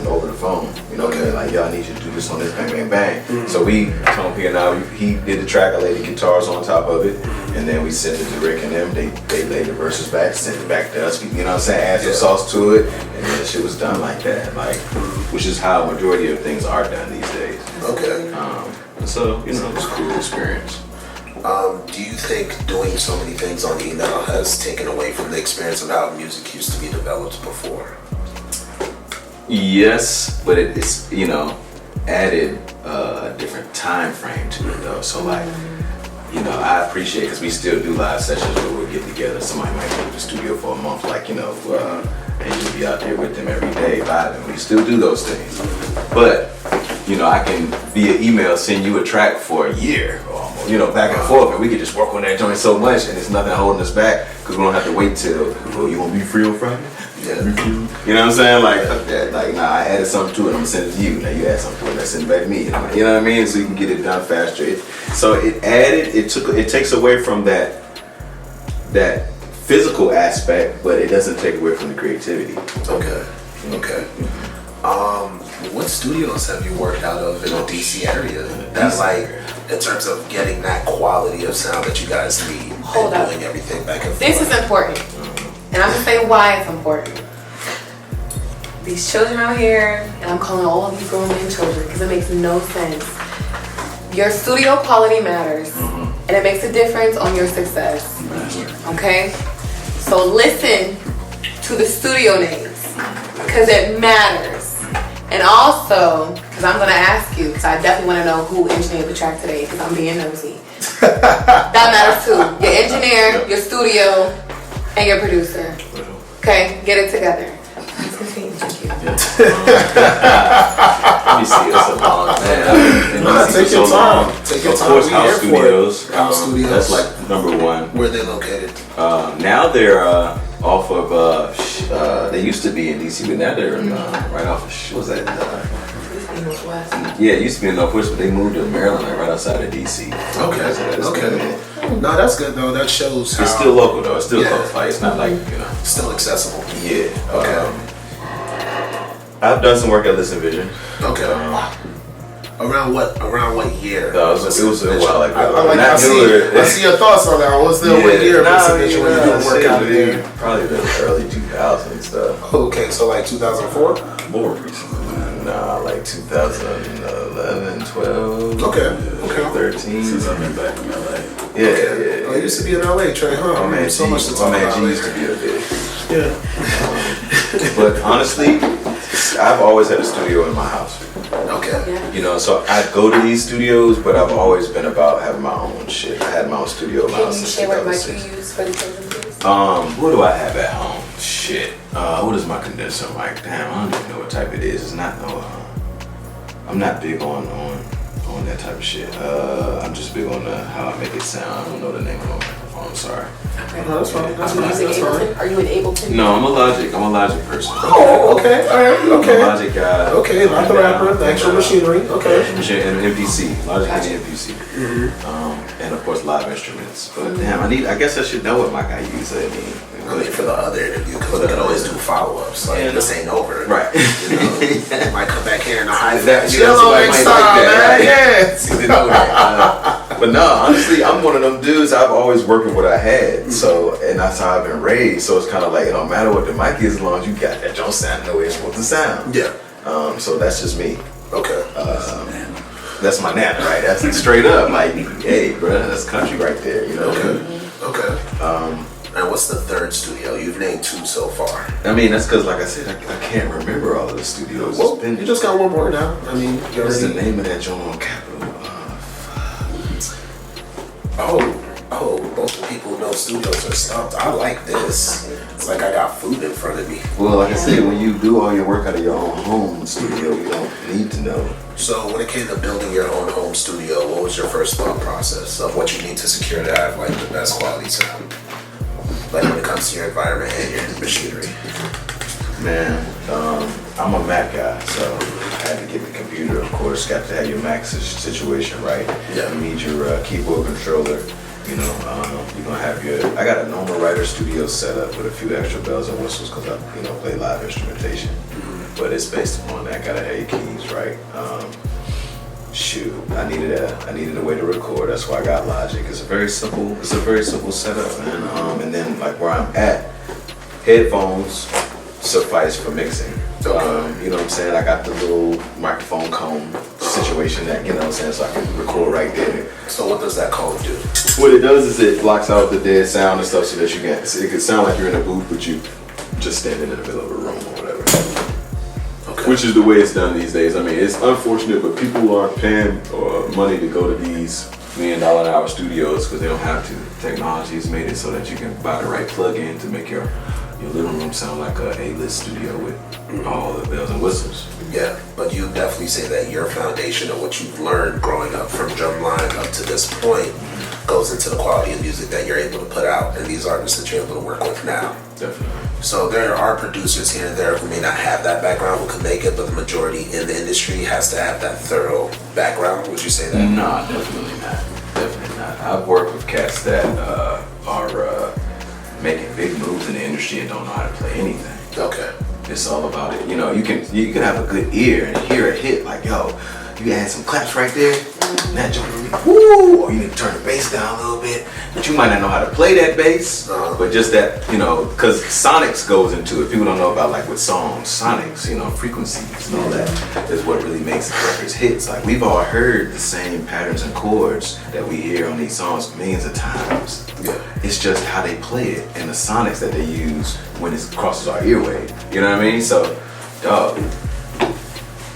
over the phone. You know what I mean? Like, yo, I need you to do this on this, bang, bang, bang. So we, Tone P and I, he did the track, I laid the guitars on top of it, and then we sent it to Rick and them. They laid the verses back, sent it back to us. You know what I'm saying? Add some sauce to it, and then the shit was done like that. Like, which is how a majority of things are done these days. Okay. So, you know, it was a cool experience. Do you think doing so many things on email has taken away from the experience of how music used to be developed before? Yes, but it's, you know, added a different time frame to it though. So like, you know, I appreciate, because we still do live sessions where we'll get together. Somebody might go to the studio for a month, like, you know, and you'll be out there with them every day, vibing. We still do those things. But, you know, I can via email send you a track for a year, or, you know, back and forth, and we can just work on that joint so much, and there's nothing holding us back, because we don't have to wait till, oh, you want to be free on Friday? Yeah. You know what I'm saying? Like, fuck that. Like, nah, I added something to it, I'm gonna send it to you. Now you add something to it, and I send it back to me. You know what I mean? So you can get it done faster. It takes away from that physical aspect, but it doesn't take away from the creativity. Okay. What studios have you worked out of in the DC area? That's like, in terms of getting that quality of sound that you guys need, Hold up. doing everything back and forth. This is important. And I'm gonna say why it's important. These children out here, and I'm calling all of you grown men children because it makes no sense. Your studio quality matters, and it makes a difference on your success. Okay? So listen to the studio names, because it matters. And also, because I'm gonna ask you, because I definitely want to know who engineered the track today, because I'm being nosy. That matters too. Your engineer, your studio, and your producer. Okay, get it together. Please continue. Thank you. Let me see. It's a long man. Take your time. Take your Of time. course, We House here for it. Studios. House Studios. That's like number one. Where they located? Now they're off of. They used to be in DC, but now they're right off of. What was that? Northwest. Yeah, it used to be in Northwest, but they moved to Maryland, like right outside of DC. Okay. No, that's good though. That shows how It's still local though. It's still close. Like it's not like, you know. still accessible. Yeah. Okay. I've done some work at Listen Vision. Okay. Around what year? It was a while ago. I see your thoughts on that. What's the what year? When you doing work out there? Probably the early 2000s stuff. Okay, so like 2004. More recently. Nah, like 2011, 12. Okay. 13. Since I've been back in LA. Yeah. Oh, you used to be in LA, Trey, huh? My man so much to talk G about. used to be a bit. Yeah. But honestly, I've always had a studio in my house. Okay. Yeah. You know, so I go to these studios, but I've always been about having my own shit. I had my own studio in my Can house you since share what mic you 2006. use for the children, please? What do I have at home? Shit. What is my condenser mic? Damn, I don't even know what type it is. It's not no. I'm not big on that type of shit. I'm just big on how I make it sound. I don't know the name of my microphone. I'm sorry. Okay. No, that's fine. That's fine. Are you That's using fine. Ableton? Are you in Ableton? No, I'm a Logic person. Oh, okay. All right. I'm a Okay. Logic guy. Okay, not the rapper, the actual machinery. Okay. And MPC, Logic and MPC. And of course live instruments. But damn, I guess I should know what mic I use. I mean, For the other interview, because we can always do follow-ups. Like, Yeah, this ain't over. right. You know, you might come back here in a high That- chill somebody next might like time, that, man. right? Yes. See, they know that. But no, honestly, I'm one of them dudes. I've always worked with what I had, so and that's how I've been raised. So it's kind of like it don't matter what the mic is, as long as you got that don't sound the way it's supposed to sound. Yeah. So that's just me. Okay. That's my nana, right? That's straight up like, hey, bro, that's country right there. You know. Okay. And what's the third studio? You've named 2 so far. I mean, that's because, like I said, I can't remember all of the studios. Well, It's been, you just got one more now. I mean, you what's the already. name of that joint on Capitol? Most people know studios are stumped. I like this. It's like I got food in front of me. Well, like I said, when you do all your work out of your own home studio, you don't need to know. So when it came to building your own home studio, what was your first thought process of what you need to secure to have like the best quality sound? Like when it comes to your environment and your machinery. Man, I'm a Mac guy, so I had to get the computer, of course. Got to have your Mac situation right. Yeah. You need your keyboard controller. You know, you're gonna have your. I got a normal writer studio set up with a few extra bells and whistles because I, play live instrumentation. But it's based upon that. Gotta have your keys right. I needed a way to record. That's why I got Logic. It's a very simple setup, man. And then like where I'm at, headphones suffice for mixing. You know what I'm saying? I got the little microphone cone situation that, you know what I'm saying, so I can record right there. So what does that cone do? What it does is it blocks out the dead sound and stuff so that you can, it could sound like you're in a booth, but you just standing in the middle of a room or whatever. Okay. Which is the way it's done these days. I mean, it's unfortunate, but people aren't paying money to go to these $1 million an hour studios because they don't have to. Technology has made it so that you can buy the right plug-in to make your living room sound like a A-list studio with all the bells and whistles. Yeah, but you definitely say that your foundation of what you've learned growing up from drumline up to this point goes into the quality of music that you're able to put out and these artists that you're able to work with now. Definitely. So there are producers here and there who may not have that background, who can make it, but the majority in the industry has to have that thorough background. Would you say that? No, definitely not. Definitely not. I've worked with cats that are making big moves in the industry and don't know how to play anything. Okay. It's all about it. You know, you can have a good ear and hear a hit like, yo, you can add some claps right there. And that joint will be woo! Or you need to turn the bass down a little bit. But you might not know how to play that bass. But just that, because sonics goes into it. People don't know about like with songs, sonics, frequencies and all that is what really makes records hits. Like we've all heard the same patterns and chords that we hear on these songs millions of times. Yeah. It's just how they play it and the sonics that they use when it crosses our earway. You know what I mean? So, dog,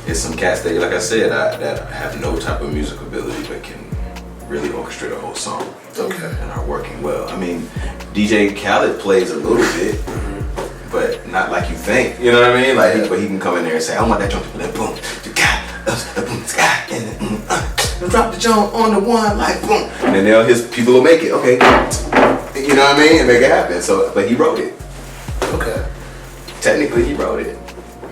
it's some cats that, like I said, that have no type of music ability but can really orchestrate a whole song. Okay. And are working well. I mean, DJ Khaled plays a little bit, but not like you think. You know what I mean? Like, but he can come in there and say, I want that joint to play boom, boom, and drop the joint on the one, like boom, and then his people will make it. Okay, you know what I mean, and make it happen. So, but he wrote it. Okay. Technically, he wrote it.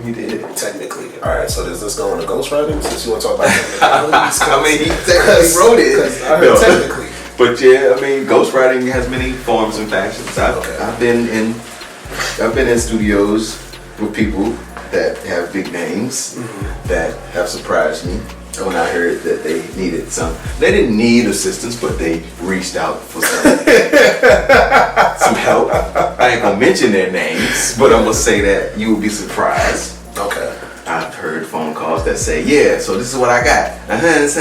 He did it. Technically. All right. So does this go into ghostwriting? Since you want to talk about technicalities? I mean, he technically wrote it. Because I heard technically. But yeah, I mean, ghostwriting has many forms and fashions. I've been in studios with people that have big names that have surprised me when I heard that they needed some. They didn't need assistance, but they reached out for some help. I ain't gonna mention their names, but I'm gonna say that you will be surprised. Okay. I've heard phone calls that say, yeah, so this is what I got. That's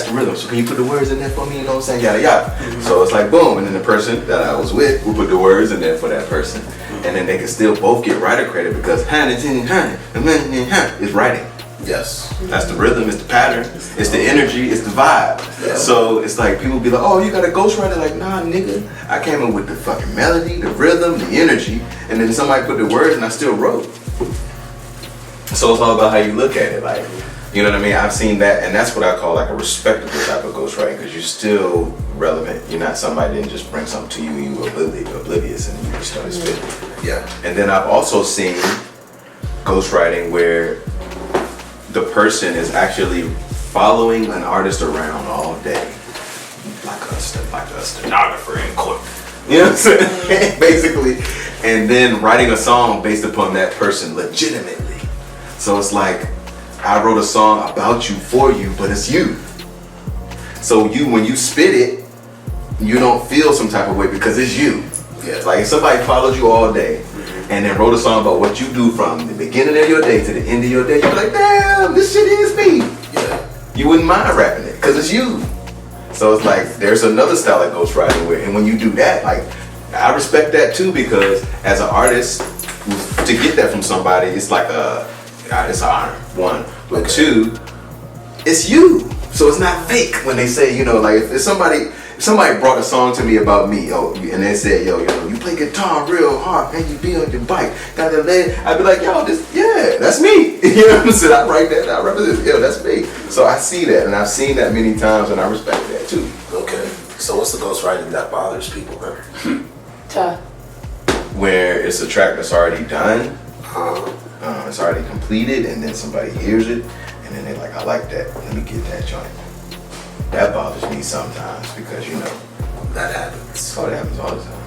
the rhythm. So can you put the words in there for me? You know what I'm saying? Yada yada. So it's like boom, and then the person that I was with will put the words in there for that person. And then they can still both get writer credit because is writing. Yes. That's the rhythm, it's the pattern, it's the energy, it's the vibe. Yeah. So it's like people be like, oh, you got a ghostwriter? Like, nah, nigga. I came in with the fucking melody, the rhythm, the energy, and then somebody put the words and I still wrote. So it's all about how you look at it. Like, you know what I mean? I've seen that, and that's what I call like a respectable type of ghostwriting because you're still relevant. You're not somebody that just brings something to you and you're oblivious and you just started spitting. Yeah. And then I've also seen ghostwriting where the person is actually following an artist around all day, like a stenographer in court. You know what I'm saying? Basically, and then writing a song based upon that person legitimately. So it's like I wrote a song about you for you, but it's you. So when you spit it, you don't feel some type of way because it's you. Yeah. Like if somebody followed you all day and then wrote a song about what you do from the beginning of your day to the end of your day, you'd be like, damn, this shit is me. Yeah. You wouldn't mind rapping it because it's you. So it's like there's another style of ghostwriting where, and when you do that, like I respect that too because as an artist, to get that from somebody, it's like it's an honor. One, but two, it's you. So it's not fake when they say, you know, like if somebody brought a song to me about me, and they said, yo, you play guitar real hard, and you be on your bike, got that leg, I'd be like, yo, that's me. You know what I'm saying? I write that, I represent, that's me. So I see that, and I've seen that many times, and I respect that too. Okay. So what's the ghostwriting that bothers people, man? Where it's a track that's already done, it's already completed, and then somebody hears it, and then they're like, I like that, let me get that joint. That bothers me sometimes because, you know, that happens. Oh, that happens all the time.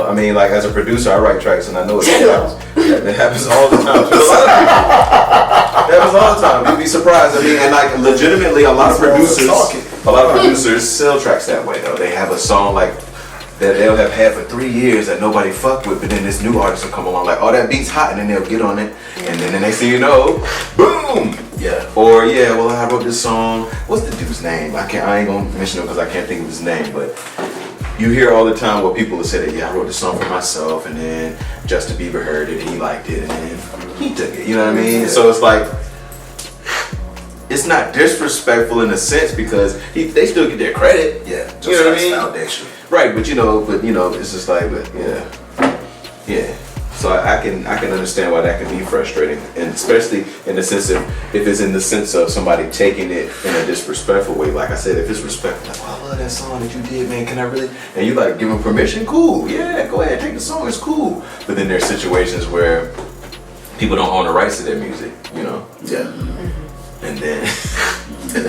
I mean, like as a producer, I write tracks and I know it happens. That happens all the time. That happens all the time. You'd be surprised. I mean, and like legitimately, a lot of producers sell tracks that way though. They have a song like that they'll have had for 3 years that nobody fucked with, but then this new artist will come along like, oh, that beat's hot, and then they'll get on it, and then the next thing you know, boom. Yeah. Or well, I wrote this song. What's the dude's name? I ain't gonna mention him because I can't think of his name. But you hear all the time what people will say that I wrote this song for myself, and then Justin Bieber heard it, and he liked it, and then he took it. You know what I mean? So it's like it's not disrespectful in a sense because they still get their credit. Yeah. Just you know what I mean? Foundation. Right, but you know, it's just like, yeah. So I can understand why that can be frustrating, and especially in the sense of if it's in the sense of somebody taking it in a disrespectful way. Like I said, if it's respectful, like, oh, I love that song that you did, man. Can I really? And you like give them permission? Cool, yeah, go ahead, take the song. It's cool. But then there's situations where people don't own the rights to their music, you know. Yeah. And then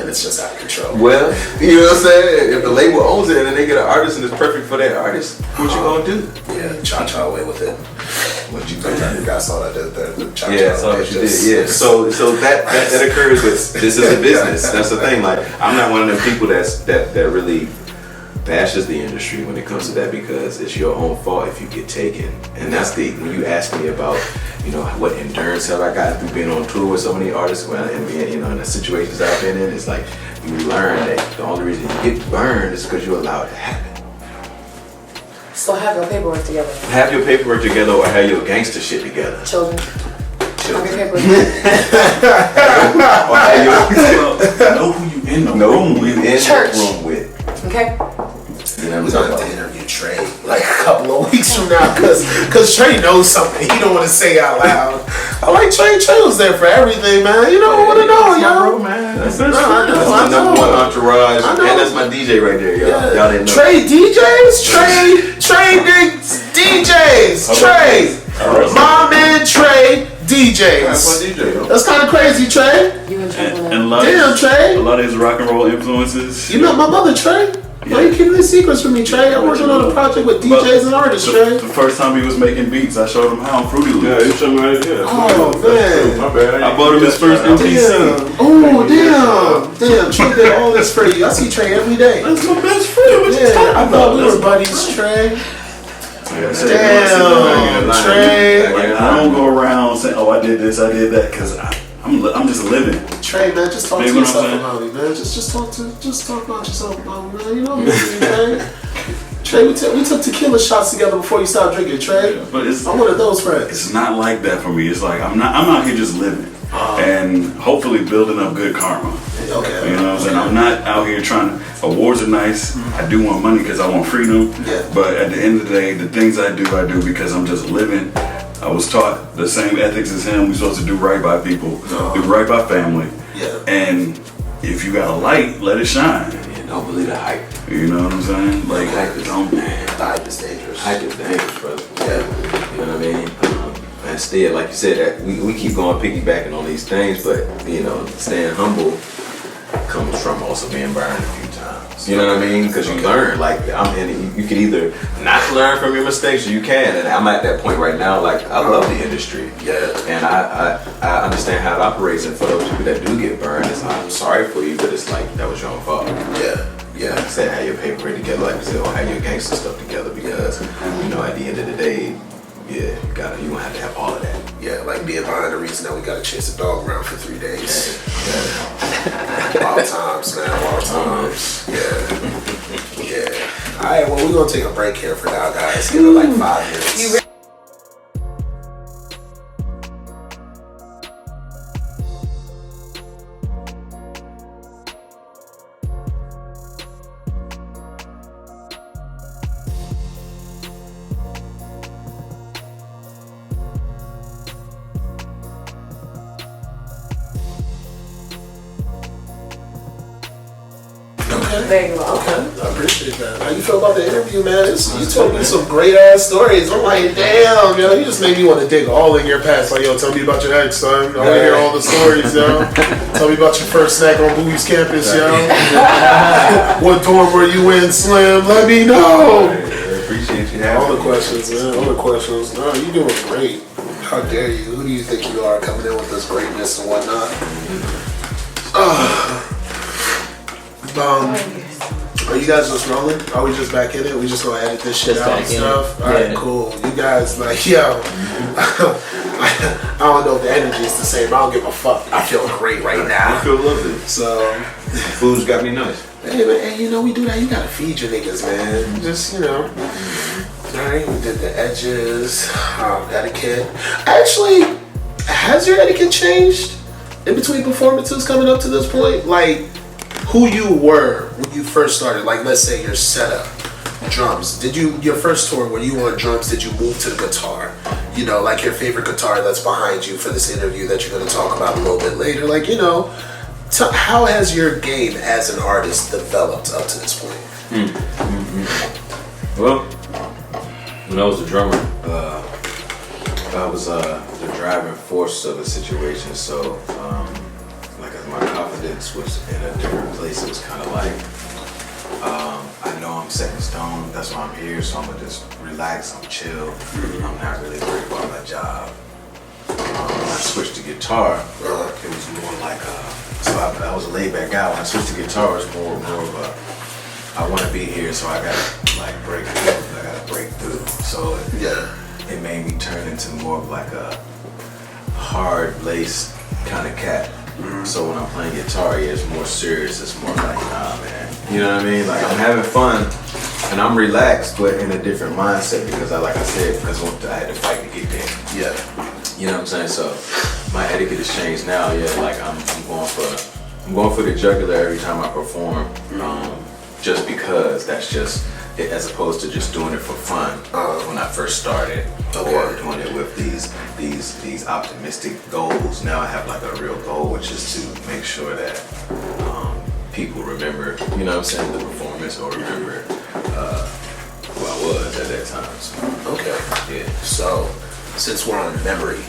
it's just out of control. Well, you know what I'm saying? If the label owns it and then they get an artist and it's perfect for that artist, what you gonna do? Yeah, cha-cha away with it. What you do? You guys saw that the cha-cha. Yeah, so what you did. Yeah. So that occurs with this is a business. That's the thing. Like I'm not one of them people that really bashes the industry when it comes to that because it's your own fault if you get taken. And that's when you ask me about, you know, what endurance have I gotten through being on tour with so many artists and being, you know, in the situations I've been in, it's like you learn that the only reason you get burned is because you allow it to happen. So have your paperwork together. Have your paperwork together or have your gangster shit together. Children. Have your paperwork Or have your know who you in the room with. Church. with. Okay. You know, We're gonna have to interview Trey like a couple of weeks from now because Trey knows something he don't want to say out loud. I like Trey. Trey was there for everything, man. You know, I want to know, y'all. Man, that's my number one entourage, and that's my DJ right there, y'all. Yeah. Y'all didn't know. Trey DJs, Trey DJs, Trey. My man Trey DJs. That's my DJ, yo. That's kind of crazy, Trey. You and Trey. And a lot Damn, Trey. a lot of his rock and roll influences. You met my mother, Trey. Why you keeping these secrets from me, Trey? I'm working on a project with DJs and artists, Trey. The first time he was making beats, I showed him how on Fruity Loops. Yeah, you showed me right there. Oh, man. My bad. I bought him his first MPC. Oh, damn. Trey did all this for you. I see Trey every day. That's my best friend. What you Yeah, talking I thought about? we were buddies, Trey. Damn, Trey. Like, I don't go around saying, "Oh, I did this, I did that," because I'm just living. Trey, man, just talk to Baby, what I'm yourself saying? about me, man. Just talk about yourself about me, man. You know me, Trey. Trey, we took tequila shots together before you stopped drinking, Trey. But it's I'm one of those friends. it's not like that for me. It's like I'm out here just living and hopefully building up good karma. Okay. You know what I'm saying? I'm not out here trying to. Awards are nice. I do want money because I want freedom. Yeah. But at the end of the day, the things I do because I'm just living. I was taught the same ethics as him. We're supposed to do right by people, do right by family. Yeah. And if you got a light, let it shine. Yeah, don't believe the hype. You know what I'm saying? Like, Hype is don't. The hype is dangerous. Hype is dangerous, brother. Yeah. You know what I mean? Instead, like you said, that we keep going piggybacking on these things, but you know, staying humble comes from also being burned a few times. You know what I mean? Because you learn. Like you can either not learn from your mistakes, or you can. And I'm at that point right now. Like I love the industry. Yeah. And I understand how it operates. And for those people that do get burned, I'm sorry for you, but it's like that was your own fault. Yeah. Yeah. Like I said, have your paperwork together, like I said, or have your gangster stuff together because you know at the end of the day, yeah, you gonna have to have all of that. Yeah, like being behind the reason that we gotta chase a dog around for 3 days. Yeah. Wild times, man. Wild times. Yeah. Alright, well we're gonna take a break here for now, guys. Give it like 5 minutes. Okay. Very well. Okay, I appreciate that. How you feel about the interview, man? You told me some great ass stories. I'm like, damn, yo, you just made me want to dig all in your past. Like, yo, tell me about your ex, son. I want to hear all the stories, yo. Tell me about your first snack on Bowie's campus, yo. What dorm were you in, Slim? Let me know. I appreciate you having All the me. questions, man. All the questions. No, you doing great. How dare you? Who do you think you are coming in with this greatness and whatnot? Are you guys just rolling? Are we just back in it? We just gonna edit this shit Just out and back in stuff? it. Alright, Yeah. cool. You guys, like, yo, I don't know if the energy is the same. I don't give a fuck. I feel great right I now. feel lovely. So, Food's got me nice. hey, man, hey, you know, we do that. You gotta feed your niggas, man. Just, you know. Alright, we did the edges, etiquette. Actually, has your etiquette changed in between performances coming up to this point? Like, who you were when you first started? Like, let's say your setup, drums. Your first tour, were you on drums? Did you move to the guitar? You know, like your favorite guitar that's behind you for this interview that you're going to talk about a little bit later. Like, you know, how has your game as an artist developed up to this point? Well, when I was a drummer, I was the driving force of the situation. So, like, as my confidence was in a different place, it was kind of like, I know I'm set in stone. That's why I'm here. So I'm gonna just relax. I'm chill. I'm not really worried about my job. When I switched to guitar, it was more like so I was a laid back guy. When I switched to guitar, it was more of a, I want to be here, so I gotta like break through. I gotta break through. So it made me turn into more of like a hard lace kind of cat. So when I'm playing guitar, it's more serious. It's more like, nah, man. You know what I mean? Like, I'm having fun and I'm relaxed, but in a different mindset because I had to fight to get there. Yeah. You know what I'm saying? So my etiquette has changed now. Yeah, like I'm going for the jugular every time I perform, just because that's just it, as opposed to just doing it for fun when I first started, or doing it with these optimistic goals. Now I have like a real goal, which is to make sure that people remember, you know what I'm saying, the performance, or remember who I was at that time. So, Okay. yeah. So, since we're on memory,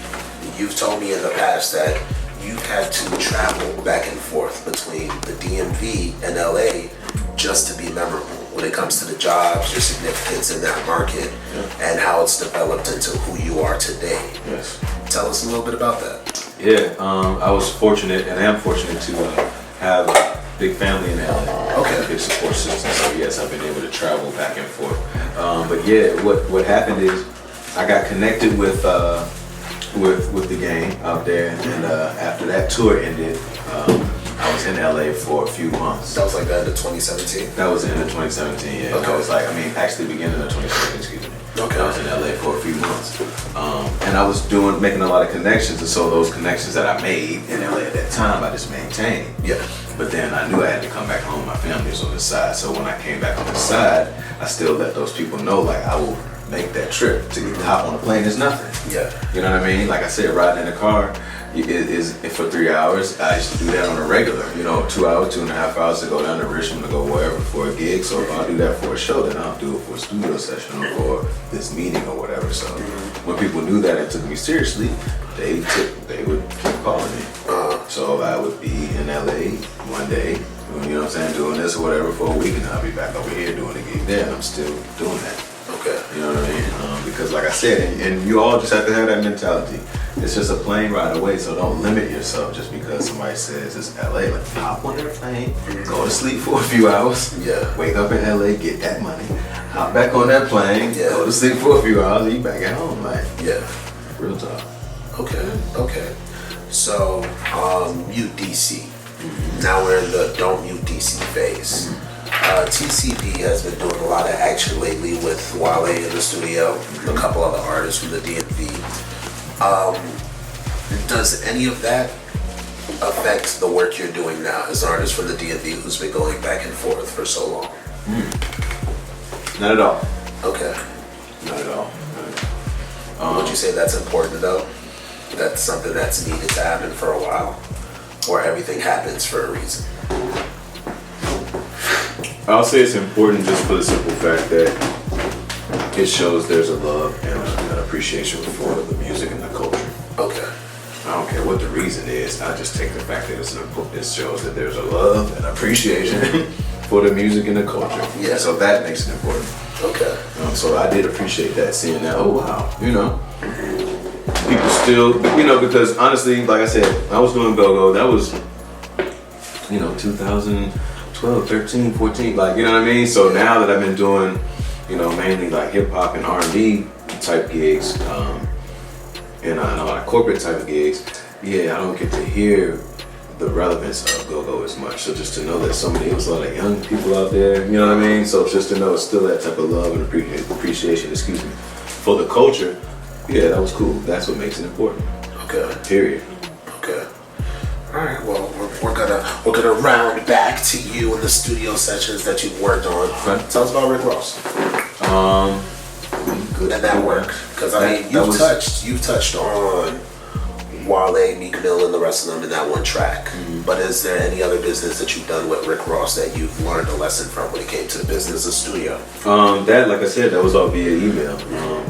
you've told me in the past that you've had to travel back and forth between the DMV and LA just to be memorable when it comes to the jobs, your significance in that market, and how it's developed into who you are today. Yes. Tell us a little bit about that. Yeah, I was fortunate, and I am fortunate to have a big family in LA. Okay. A big support system. So yes, I've been able to travel back and forth. But yeah, what happened is I got connected with the game out there, and after that tour ended, I was in LA for a few months. That was like the end of 2017. That was the end of 2017. Yeah. Okay. I was like, actually beginning of 2017. Excuse me. Okay. I was in LA for a few months, and I was making a lot of connections, and so those connections that I made in LA at that time, I just maintained. Yeah. But then I knew I had to come back home. My family was on this side, so when I came back on this side, I still let those people know, like, I will make that trip to hop on a plane is nothing. Yeah. You know what I mean? Like I said, riding in the car is for 3 hours. I used to do that on a regular, 2 hours, 2.5 hours to go down to Richmond to go wherever for a gig. So if I'll do that for a show, then I'll do it for a studio session or for this meeting or whatever. So when people knew that and took me seriously, they would keep calling me. So I would be in LA one day, you know what I'm saying, doing this or whatever for a week, and I'll be back over here doing a gig there, and I'm still doing that. Okay. You know what I mean? Because like I said, and you all just have to have that mentality. It's just a plane ride away, so don't limit yourself just because somebody says it's LA. Like, hop on that plane, go to sleep for a few hours, wake up in LA, get that money, hop back on that plane, go to sleep for a few hours, and you back at home. Like, real talk. Okay. So, mute DC. Now we're in the don't mute DC phase. TCB has been doing a lot of action lately with Wale in the studio, a couple other artists from the DMV. Does any of that affect the work you're doing now as an artist from the DMV who's been going back and forth for so long? Not at all. Okay. Not at all. Would you say that's important though? That's something that's needed to happen for a while? Or everything happens for a reason? I'll say it's important just for the simple fact that it shows there's a love and an appreciation for the music and the culture. Okay. I don't care what the reason is. I just take the fact that it shows that there's a love and appreciation for the music and the culture. Yeah. So that makes it important. Okay. So I did appreciate that, seeing that. Oh wow, people still, because honestly, like I said, I was doing go-go. That was, 2012, 13, 14. Like, you know what I mean? So now that I've been doing, mainly like hip hop and R&B type gigs, and a lot of corporate type of gigs, I don't get to hear the relevance of go-go as much. So just to know that there's a lot of young people out there, you know what I mean? So just to know it's still that type of love and appreciation, for the culture, that was cool. That's what makes it important. Okay. Period. Okay. All right. Well, we're gonna round back to you and the studio sessions that you've worked on. Okay. Tell us about Rick Ross. Good. And that work, because you've touched on Wale, Meek Mill, and the rest of them in that one track. Mm-hmm. But is there any other business that you've done with Rick Ross that you've learned a lesson from when it came to the business of studio? That, like I said, that was all via email.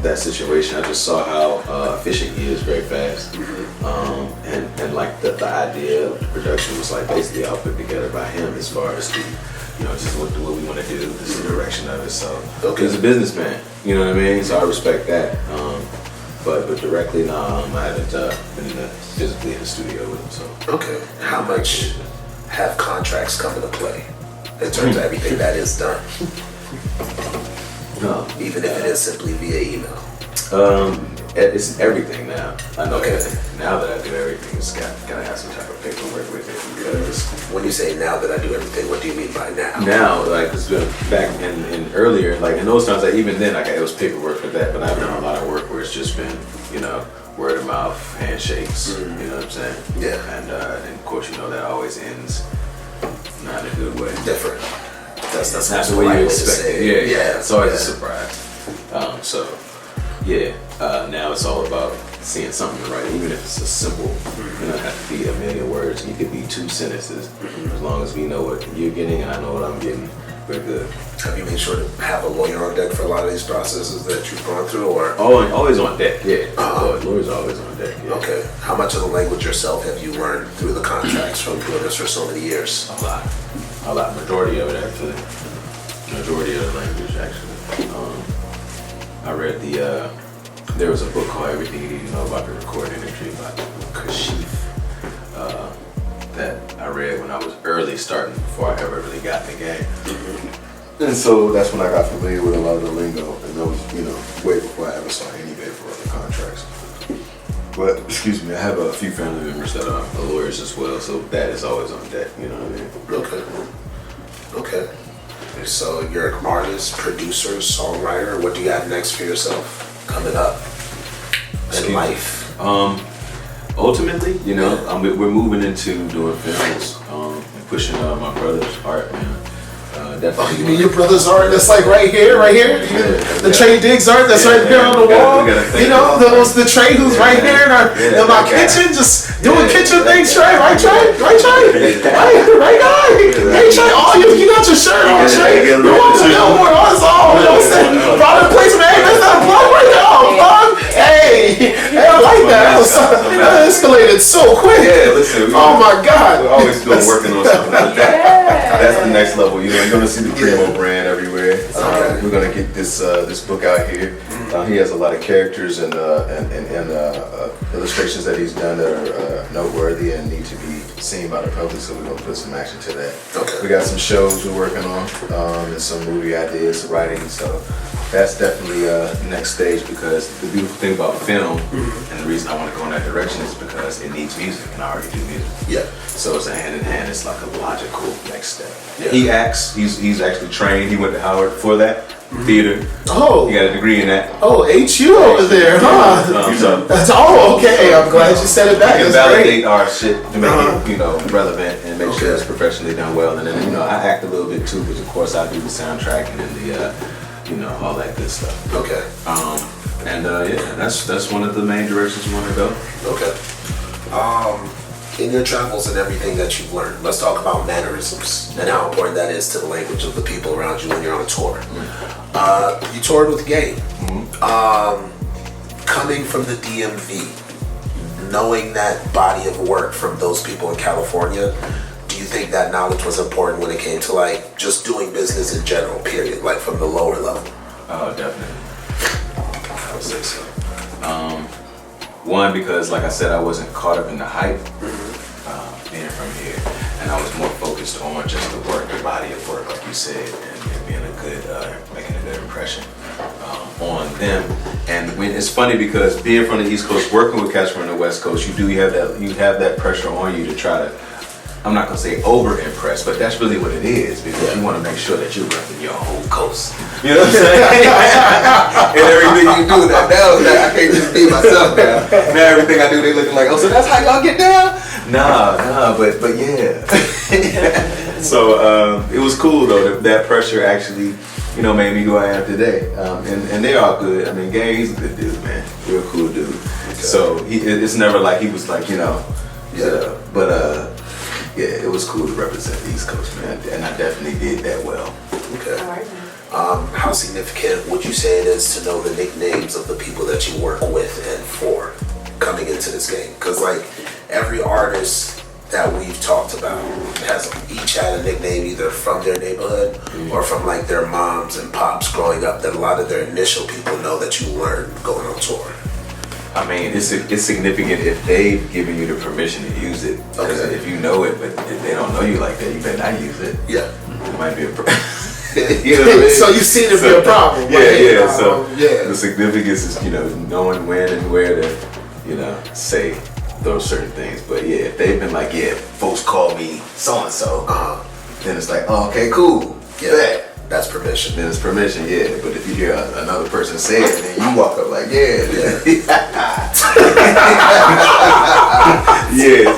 That situation, I just saw how efficient he is very fast. Mm-hmm. And like the idea of the production was like basically all put together by him as far as the, just what we want to do, this is the direction of it. So he's a businessman, you know what I mean? So I respect that. But directly, no, I haven't been physically in the studio with him. So okay, how much have contracts come into play in terms of everything that is done? No, even if it is simply via email. It's everything now. I know. Okay. Now that I do everything, it's gotta have some type of paperwork with it. Because when you say now that I do everything, what do you mean by now? Now, like, it's been back in earlier, like in those times, like even then, like it was paperwork for that, but I've done a lot of work where it's just been, word of mouth, handshakes. Mm-hmm. You know what I'm saying? Yeah. And of course, that always ends not in a good way. Different. That's not the way you expect it. Yeah. It's always a surprise. Now it's all about seeing something right, even if it's a simple, it don't have to be a million words. It could be 2 sentences. As long as we know what you're getting and I know what I'm getting, we're good. Have you made sure to have a lawyer on deck for a lot of these processes that you've gone through, or? Always on deck, yeah. Lawyers always on deck, yeah. Okay. How much of the language yourself have you learned through the contracts from doing this for so many years? A lot. Majority of it, actually. Majority of the language, actually. I read there was a book called Everything You Need to Know About the Recording Industry by Kashif that I read when I was early starting before I ever really got in the game. Mm-hmm. And so that's when I got familiar with a lot of the lingo, and that was, way before I ever saw any paper on the contracts. But, excuse me, I have a few family members that are lawyers as well, so that is always on deck, you know what I mean? Okay. So you're an artist, producer, songwriter. What do you have next for yourself coming up in life? Ultimately, we're moving into doing films and pushing my brother's art, man. Definitely. You mean your brother's art that's like right here? The Trey Diggs art that's right there on the wall? The Trey who's right here in my kitchen just doing kitchen things, Trey? Right, Trey? Right, Trey? Right, guy? Hey, Trey, you got your shirt on, Trey. You want to know more? That's all. You know what I'm saying? Product placement, hey, that's not a plug right now, plug. Hey, I like that. That escalated so quick. Yeah, listen. Oh my God. We're always still working on something like that. That's the next level. You're gonna see the Primo brand everywhere. We're gonna get this book out here. He has a lot of characters and illustrations that he's done that are noteworthy and need to be seen by the public. So we're gonna put some action to that. Okay. We got some shows we're working on and some movie ideas, writing. So that's definitely the next stage, because the beautiful thing about film and the reason I want to go in that direction is because it needs music, and I already do music. Yeah. So it's a hand in hand. It's like a logical next step. Yeah. He acts. He's actually trained. He went to Howard for that theater. Oh. He got a degree in that. Oh, HU over there, huh? That's okay. I'm glad you said it back. We can That's validate great. our shit to make it, relevant and make sure it's professionally done well. And then, I act a little bit too, because of course I do the soundtrack and then the, all that good stuff. Okay. That's one of the main directions we want to go. Okay. in your travels and everything that you've learned, let's talk about mannerisms and how important that is to the language of the people around you when you're on tour. You toured with Gabe. Coming from the DMV, knowing that body of work from those people in California, do you think that knowledge was important when it came to like just doing business in general, period, like from the lower level? Oh, definitely. I would say so. One, because like I said, I wasn't caught up in the hype being from here, and I was more focused on just the work, the body of work, like you said, and being a good, making a good impression on them. And when it's funny because being from the East Coast, working with cats from the West Coast, you have that pressure on you to try to, I'm not gonna say over impress, but that's really what it is, because you want to make sure that you're repping your whole coast. You know what I'm saying? And everything you do, I can't just be myself now. Now everything I do, they looking like, oh, so that's how y'all get down? Nah, but yeah. So it was cool though. That pressure actually, made me who I am today. And they're all good. I mean, Gary, he's a good dude, man. Real cool dude. Okay. So it's never like he was like, yeah, it was cool to represent the East Coast, man, and I definitely did that well. Okay. All right. How significant would you say it is to know the nicknames of the people that you work with and for coming into this game? Because like every artist that we've talked about has each had a nickname either from their neighborhood or from like their moms and pops growing up, that a lot of their initial people know that you learned going on tour. I mean, it's significant if they've given you the permission to use it. Because if you know it, but if they don't know you like that, you better not use it. Yeah. It might be a problem. You know what I mean? So you've seen it be a problem. Yeah. The significance is, knowing when and where to, say those certain things. But yeah, if they've been like, folks call me so-and-so, then it's like, oh, okay, cool. Yeah. That's permission. Then it's permission, yeah. But if you hear another person say it, and then you walk up like, yeah, it's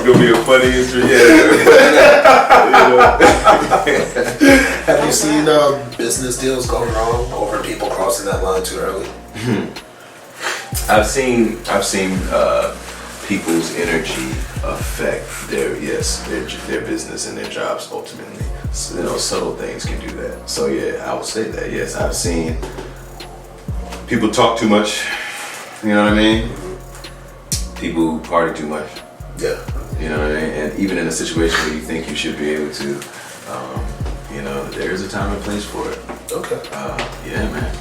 gonna be a funny history. Have you seen business deals go wrong over people crossing that line too early? I've seen people's energy affect their business and their jobs ultimately. So, subtle things can do that. So yeah, I would say that. Yes, I've seen people talk too much. You know what I mean? People party too much. Yeah. You know what I mean? And even in a situation where you think you should be able to, there is a time and place for it. Okay. Yeah, man.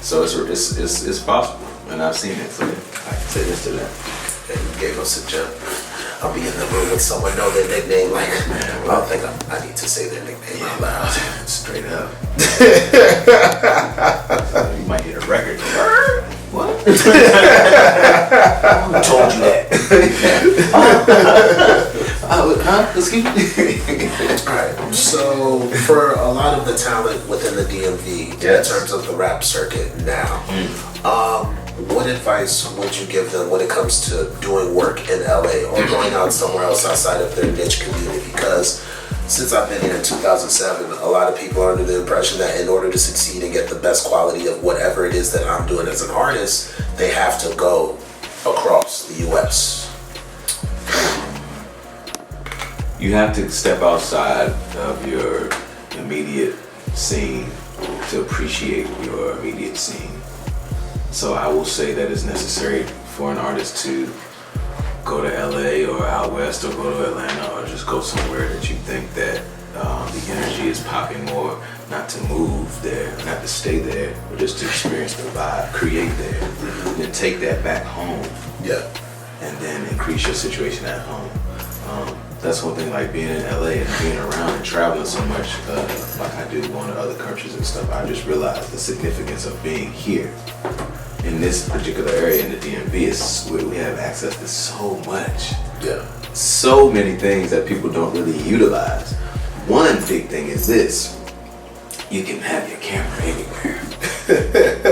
So it's possible, and I've seen it. So I can say this to that. And you gave us a gem. I'll be in the room with someone know their nickname, like, I think I need to say their nickname out loud. Straight up. You might hit a record. What? Who told you that? Excuse me? Alright, so for a lot of the talent within the DMV, in terms of the rap circuit now, what advice would you give them when it comes to doing work in LA or going out somewhere else outside of their niche community? Because since I've been here in 2007, a lot of people are under the impression that in order to succeed and get the best quality of whatever it is that I'm doing as an artist, they have to go across the US. You have to step outside of your immediate scene to appreciate your immediate scene. So I will say that it's necessary for an artist to go to LA or out west or go to Atlanta or just go somewhere that you think that the energy is popping more, not to move there, not to stay there, but just to experience the vibe, create there, and then take that back home. Yeah. And then increase your situation at home. That's one thing, like being in LA and being around and traveling so much, like I do, going to other countries and stuff. I just realized the significance of being here in this particular area in the DMV. Is we have access to so much. Yeah. So many things that people don't really utilize. One big thing is this: you can have your camera anywhere.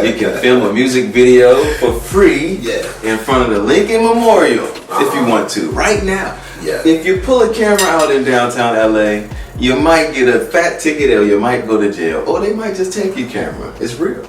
You can film a music video for free in front of the Lincoln Memorial if you want to, right now. Yeah. If you pull a camera out in downtown LA, you might get a fat ticket or you might go to jail. Or they might just take your camera. It's real.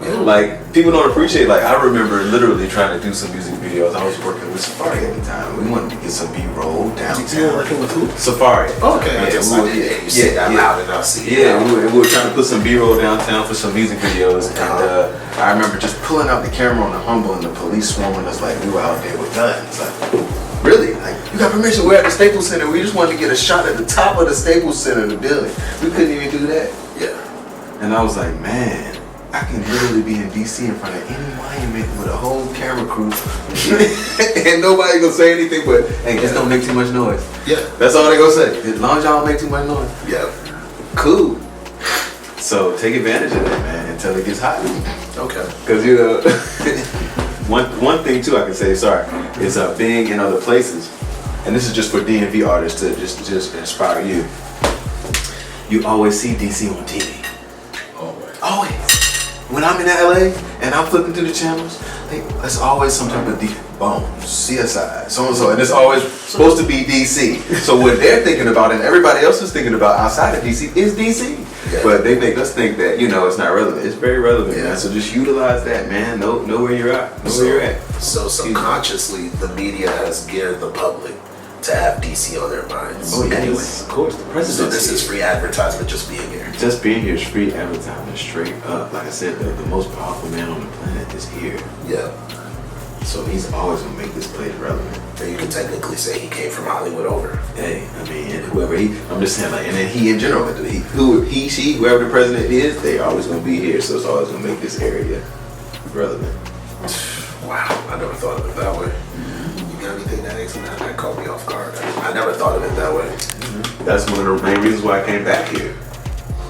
Like, people don't appreciate, like, I remember literally trying to do some music videos. I was working with Safari at the time. We wanted to get some B-roll downtown. You were working with who? Safari. Oh, okay. I guess I did. You said that loud enough. See. Yeah, we were trying to put some B-roll downtown for some music videos. And I remember just pulling out the camera on the Humble and the police swarming us like we were out there with guns. Like, really? Like, you got permission? We're at the Staples Center. We just wanted to get a shot at the top of the Staples Center, the building. We couldn't even do that. Yeah. And I was like, man, I can literally be in DC in front of any monument with a whole camera crew and nobody gonna say anything but, hey, just don't make too much noise. Yeah. That's all they gonna say. As long as y'all don't make too much noise. Yeah. Cool. So take advantage of that, man, until it gets hot. Okay. Because, you know, one thing too I can say, sorry, is being in other places, and this is just for DMV artists to just inspire you. You always see DC on TV. Always. When I'm in LA and I'm flipping through the channels, it's always some type of Bones, CSI, so and so, and it's always supposed to be DC. So what they're thinking about and everybody else is thinking about outside of DC is DC. Yeah. But they make us think that, you know, it's not relevant. It's very relevant, man. So just utilize that, man. Know where you're at. Know where you're at. So subconsciously, the media has geared the public to have DC on their minds. Oh, yes. Anyway, Of course, the president. So this is free advertisement just being here. Just being here is free advertisement, straight up. Like I said, the most powerful man on the planet is here. Yeah. So he's always gonna make this place relevant. And you can technically say he came from Hollywood over. Hey, I mean, and whoever I'm just saying, like, and then he in general, she, whoever the president is, they always gonna be here. So it's always gonna make this area relevant. Wow, I never thought of it that way. You got anything that caught me off guard? I never thought of it that way. That's one of the main reasons why I came back here.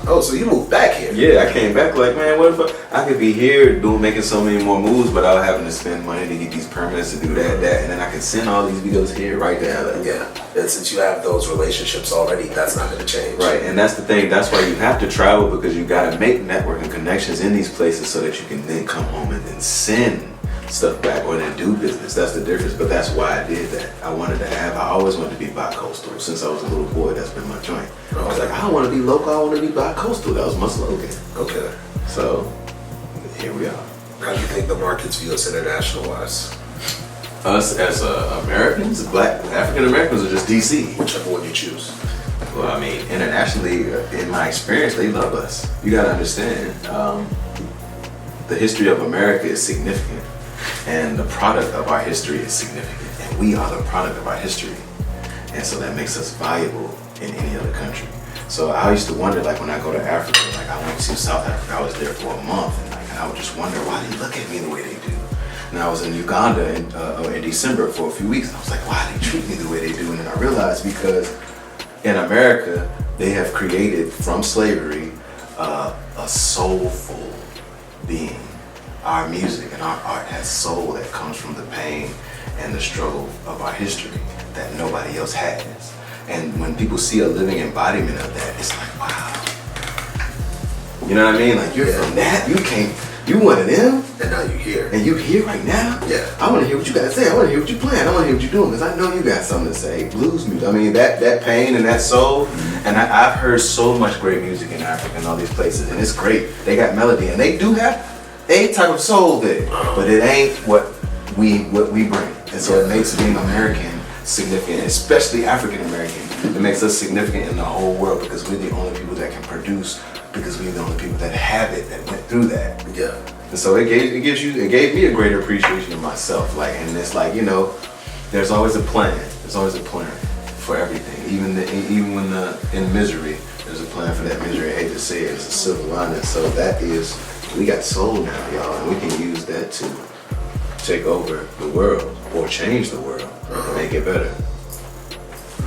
Oh, so you moved back here? Yeah, I came back like, man, what if I could be here making so many more moves without having to spend money to get these permits to do that, and then I can send all these videos here right there. Yeah, and since you have those relationships already, that's not going to change. Right, and that's the thing. That's why you have to travel, because you got to make networking connections in these places so that you can then come home and then send stuff back or then do business. That's the difference, but that's why I did that. I always wanted to be bi-coastal. Since I was a little boy, that's been my joint. Okay. I was like, I don't want to be local, I want to be bi-coastal. That was my slogan. Okay. So, here we are. How do you think the markets view us international-wise? Us as Americans, Black African Americans, or just DC? Whichever one you choose. Well, I mean, internationally, in my experience, they love us. You got to understand, the history of America is significant. And the product of our history is significant, and we are the product of our history, and so that makes us valuable in any other country. So I used to wonder, like, when I go to Africa, like I went to South Africa, I was there for a month, and like I would just wonder why they look at me the way they do. And I was in Uganda in December for a few weeks, and I was like, why do they treat me the way they do? And then I realized because in America they have created from slavery a soulful being. Our music and our art has soul that comes from the pain and the struggle of our history that nobody else has. And when people see a living embodiment of that, it's like, wow. You know what I mean? Like, you're from that, you one of them. And now you're here. And you're here right now? Yeah. I want to hear what you got to say. I want to hear what you're playing. I want to hear what you're doing, because I know you got something to say. Blues music. I mean, that pain and that soul. And I've heard so much great music in Africa and all these places, and it's great. They got melody, and they do have a type of soul there, but it ain't what we bring. And so it makes being American significant, especially African American. It makes us significant in the whole world, because we're the only people that can produce, because we're the only people that have it, that went through that. Yeah. And so it gave me a greater appreciation of myself. Like, and it's like, you know, there's always a plan. There's always a plan for everything. Even when in misery, there's a plan for that misery. I hate to say it, it's a silver lining. So that is, we got soul now, y'all, and we can use that to take over the world or change the world and make it better.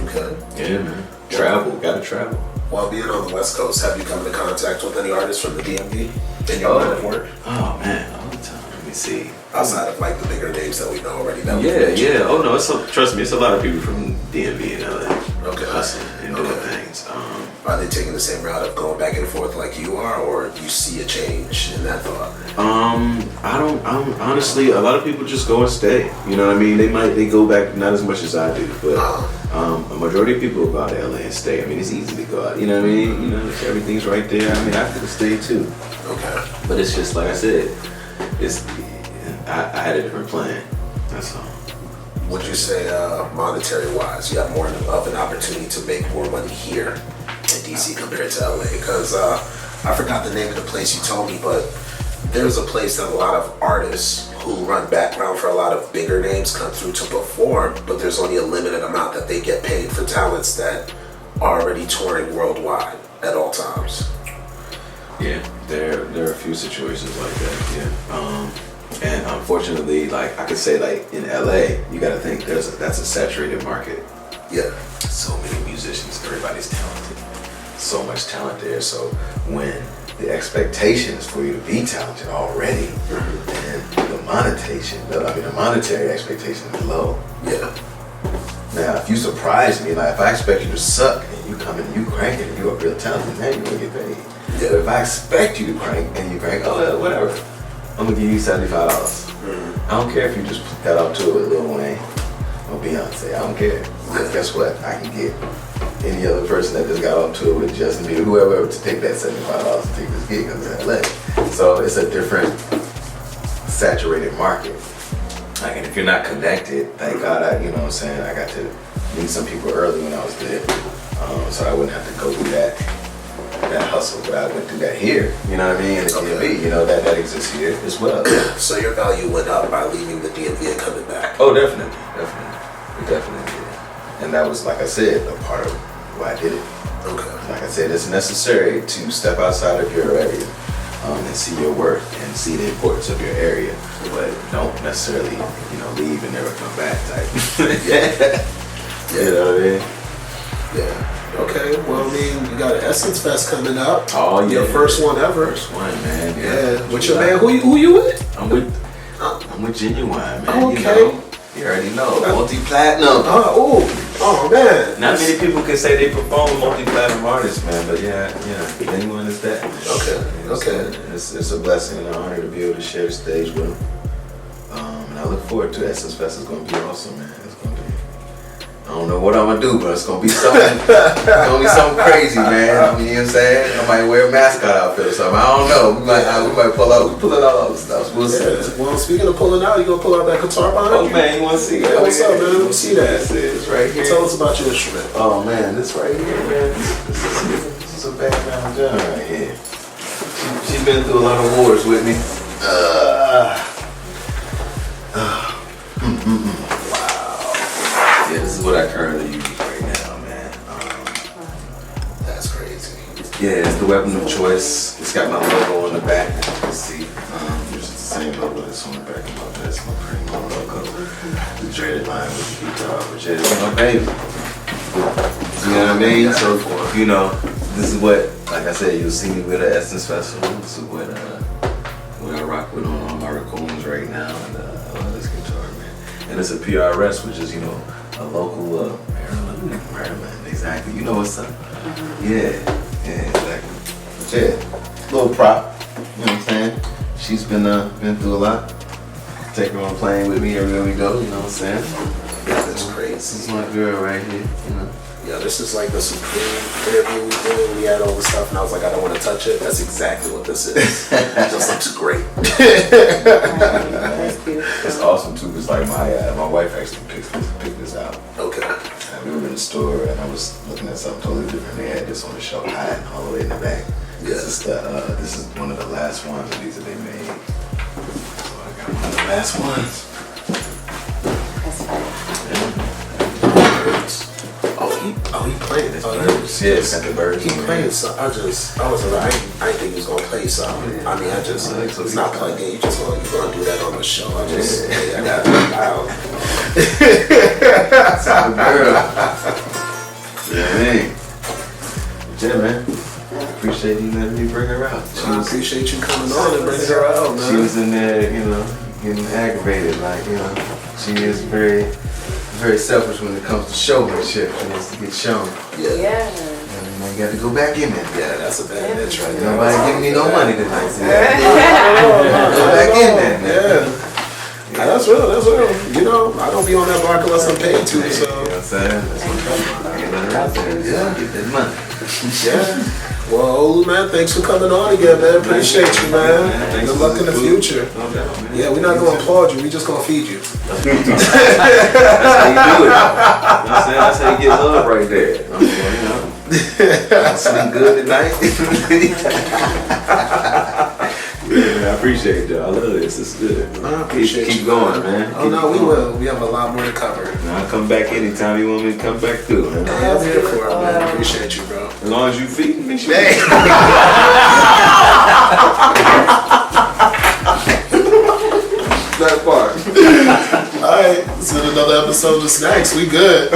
Okay. Yeah, man. Travel, gotta travel. While being on the West Coast, have you come into contact with any artists from the DMV in your line of work? Oh man, all the time. Let me see. Outside of like the bigger names that we know already. Yeah. Oh no, trust me, it's a lot of people from DMV and LA. Okay. Hustling and doing things. Are they taking the same route of going back and forth like you are, or do you see a change in that thought? I'm honestly, a lot of people just go and stay. You know what I mean? They go back not as much as I do, but A majority of people go out to LA and stay. I mean, it's easy to go out. You know what I mean? You know, everything's right there. I mean, I could have stayed too. Okay. But it's just like I said. I had a different plan. That's all. Would you say, monetary wise, you have more of an opportunity to make more money here in DC compared to LA? Because I forgot the name of the place you told me, but there's a place that a lot of artists who run background for a lot of bigger names come through to perform, but there's only a limited amount that they get paid for talents that are already touring worldwide at all times. Yeah, there are a few situations like that. Yeah. And unfortunately, like I could say, like in LA, you got to think that's a saturated market. Yeah. So many musicians, everybody's talented. So much talent there. So when the expectation is for you to be talented already, and the monetary expectation is low. Yeah. Now, if you surprise me, like if I expect you to suck and you come and you crank it and you're real talented, man, you're gonna get paid. Yeah. But if I expect you to crank and you crank, whatever, I'm gonna give you $75. I don't care if you just got out to it with Lil Wayne or Beyonce. I don't care. Because guess what? I can get any other person that just got on to it with Justin Bieber, whoever, to take that $75 to take this gig because it's LA. So it's a different saturated market. Like, and if you're not connected, thank God, you know what I'm saying, I got to meet some people early when I was there. So I wouldn't have to go through that hustle, but I went through that here, you know what I mean, in the DMV, you know, that exists here as well. So your value went up by leaving the DMV and coming back? Oh, definitely. It definitely did. And that was, like I said, a part of why I did it. Okay. Like I said, it's necessary to step outside of your area and see your worth and see the importance of your area, but don't necessarily, you know, leave and never come back type. Yeah. You know what I mean? Yeah. Okay, well, I mean, you got an Essence Fest coming up. Oh, yeah. Your first one ever. First one, man. Yeah. With your man, who you with? I'm with Genuine, man. Okay. You already know. Multi-platinum. Oh, man. Not many people can say they perform with multi-platinum artists, man, but yeah, Genuine is that. Okay. It's a blessing and an honor to be able to share the stage with them. And I look forward to Essence Fest. It's going to be awesome, man. It's going to be. I don't know what I'm gonna do, but it's gonna be something. It's gonna be something crazy, man. I mean, you know what I'm saying? I might wear a mascot outfit or something. I don't know. We might pull out. We pulling out all the stuff. We'll see. Well, speaking of pulling out, you gonna pull out that guitar behind you? Oh man, you wanna see that? Yeah, what's up, man? Let me see that. It's right here. Tell us about your instrument. Oh man, this right here, man. This is a background John right here. She's been through a lot of wars with me. Yeah, this is what I currently use right now, man. That's crazy. Yeah, it's the weapon of choice. It's got my logo on the back, as you can see. It's the same logo that's on the back of my vest, my premium logo. The dreaded line with the guitar, which is my baby. You know what I mean? So, you know, this is what, like I said, you'll see me with the Essence Festival. This is what I rock with on all my recordings right now. And I love this guitar, man. And it's a PRS, which is, you know, a local Maryland, exactly. You know what's up? Yeah, exactly. But yeah, little prop. You know what I'm saying? She's been through a lot. Take her on a plane with me everywhere we go. You know what I'm saying? Yeah, that's crazy. This is my girl right here. You know. Yeah, this is like the Supreme interview we did. We had all the stuff, and I was like, I don't want to touch it. That's exactly what this is. It just looks great. That's beautiful. It's awesome too, because like my wife actually picked this out. Okay. We were in the store and I was looking at something totally different. They had this on the shelf high all the way in the back. Yeah. This is one of the last ones of these that they made. So I got one of the last ones. That's fine. He playing it. Yeah, it's got the birds. He playing something. I didn't think he was gonna play something. I mean, it's not plugged in. You gonna do that on the show. I got it loud. Girl. Yeah, man. Appreciate you letting me bring her out. I appreciate you coming on and bringing her out, man. She was in there, you know, getting aggravated. Like, you know, she is very selfish when it comes to showmanship. She wants to get shown. Yeah. And I got to go back in there. Yeah, that's a bad bitch right there. Nobody giving me no money tonight. So go back in there, man. Yeah. That's real. You know, I don't be on that block unless I'm paid to, so. saying? That's what I'm talking about. Get nothing out there. Yeah. Get that money. Yeah. Well, Olu, man, thanks for coming on again, man. Appreciate you, man. Good luck in the future. Yeah, we're not going to applaud you. We're just going to feed you. That's how you do it. That's how you get love right there. I sleep good tonight. Yeah, I appreciate that. I love this. It's good. I appreciate Keep you, going, man. Oh, no, we will. We have a lot more to cover. I'll come back anytime you want me to come back through, man. Yeah, I'm here for it, man. Appreciate you, bro. As long as you feed me, sure. Hey. That part. All right, this is another episode of Snacks. We good.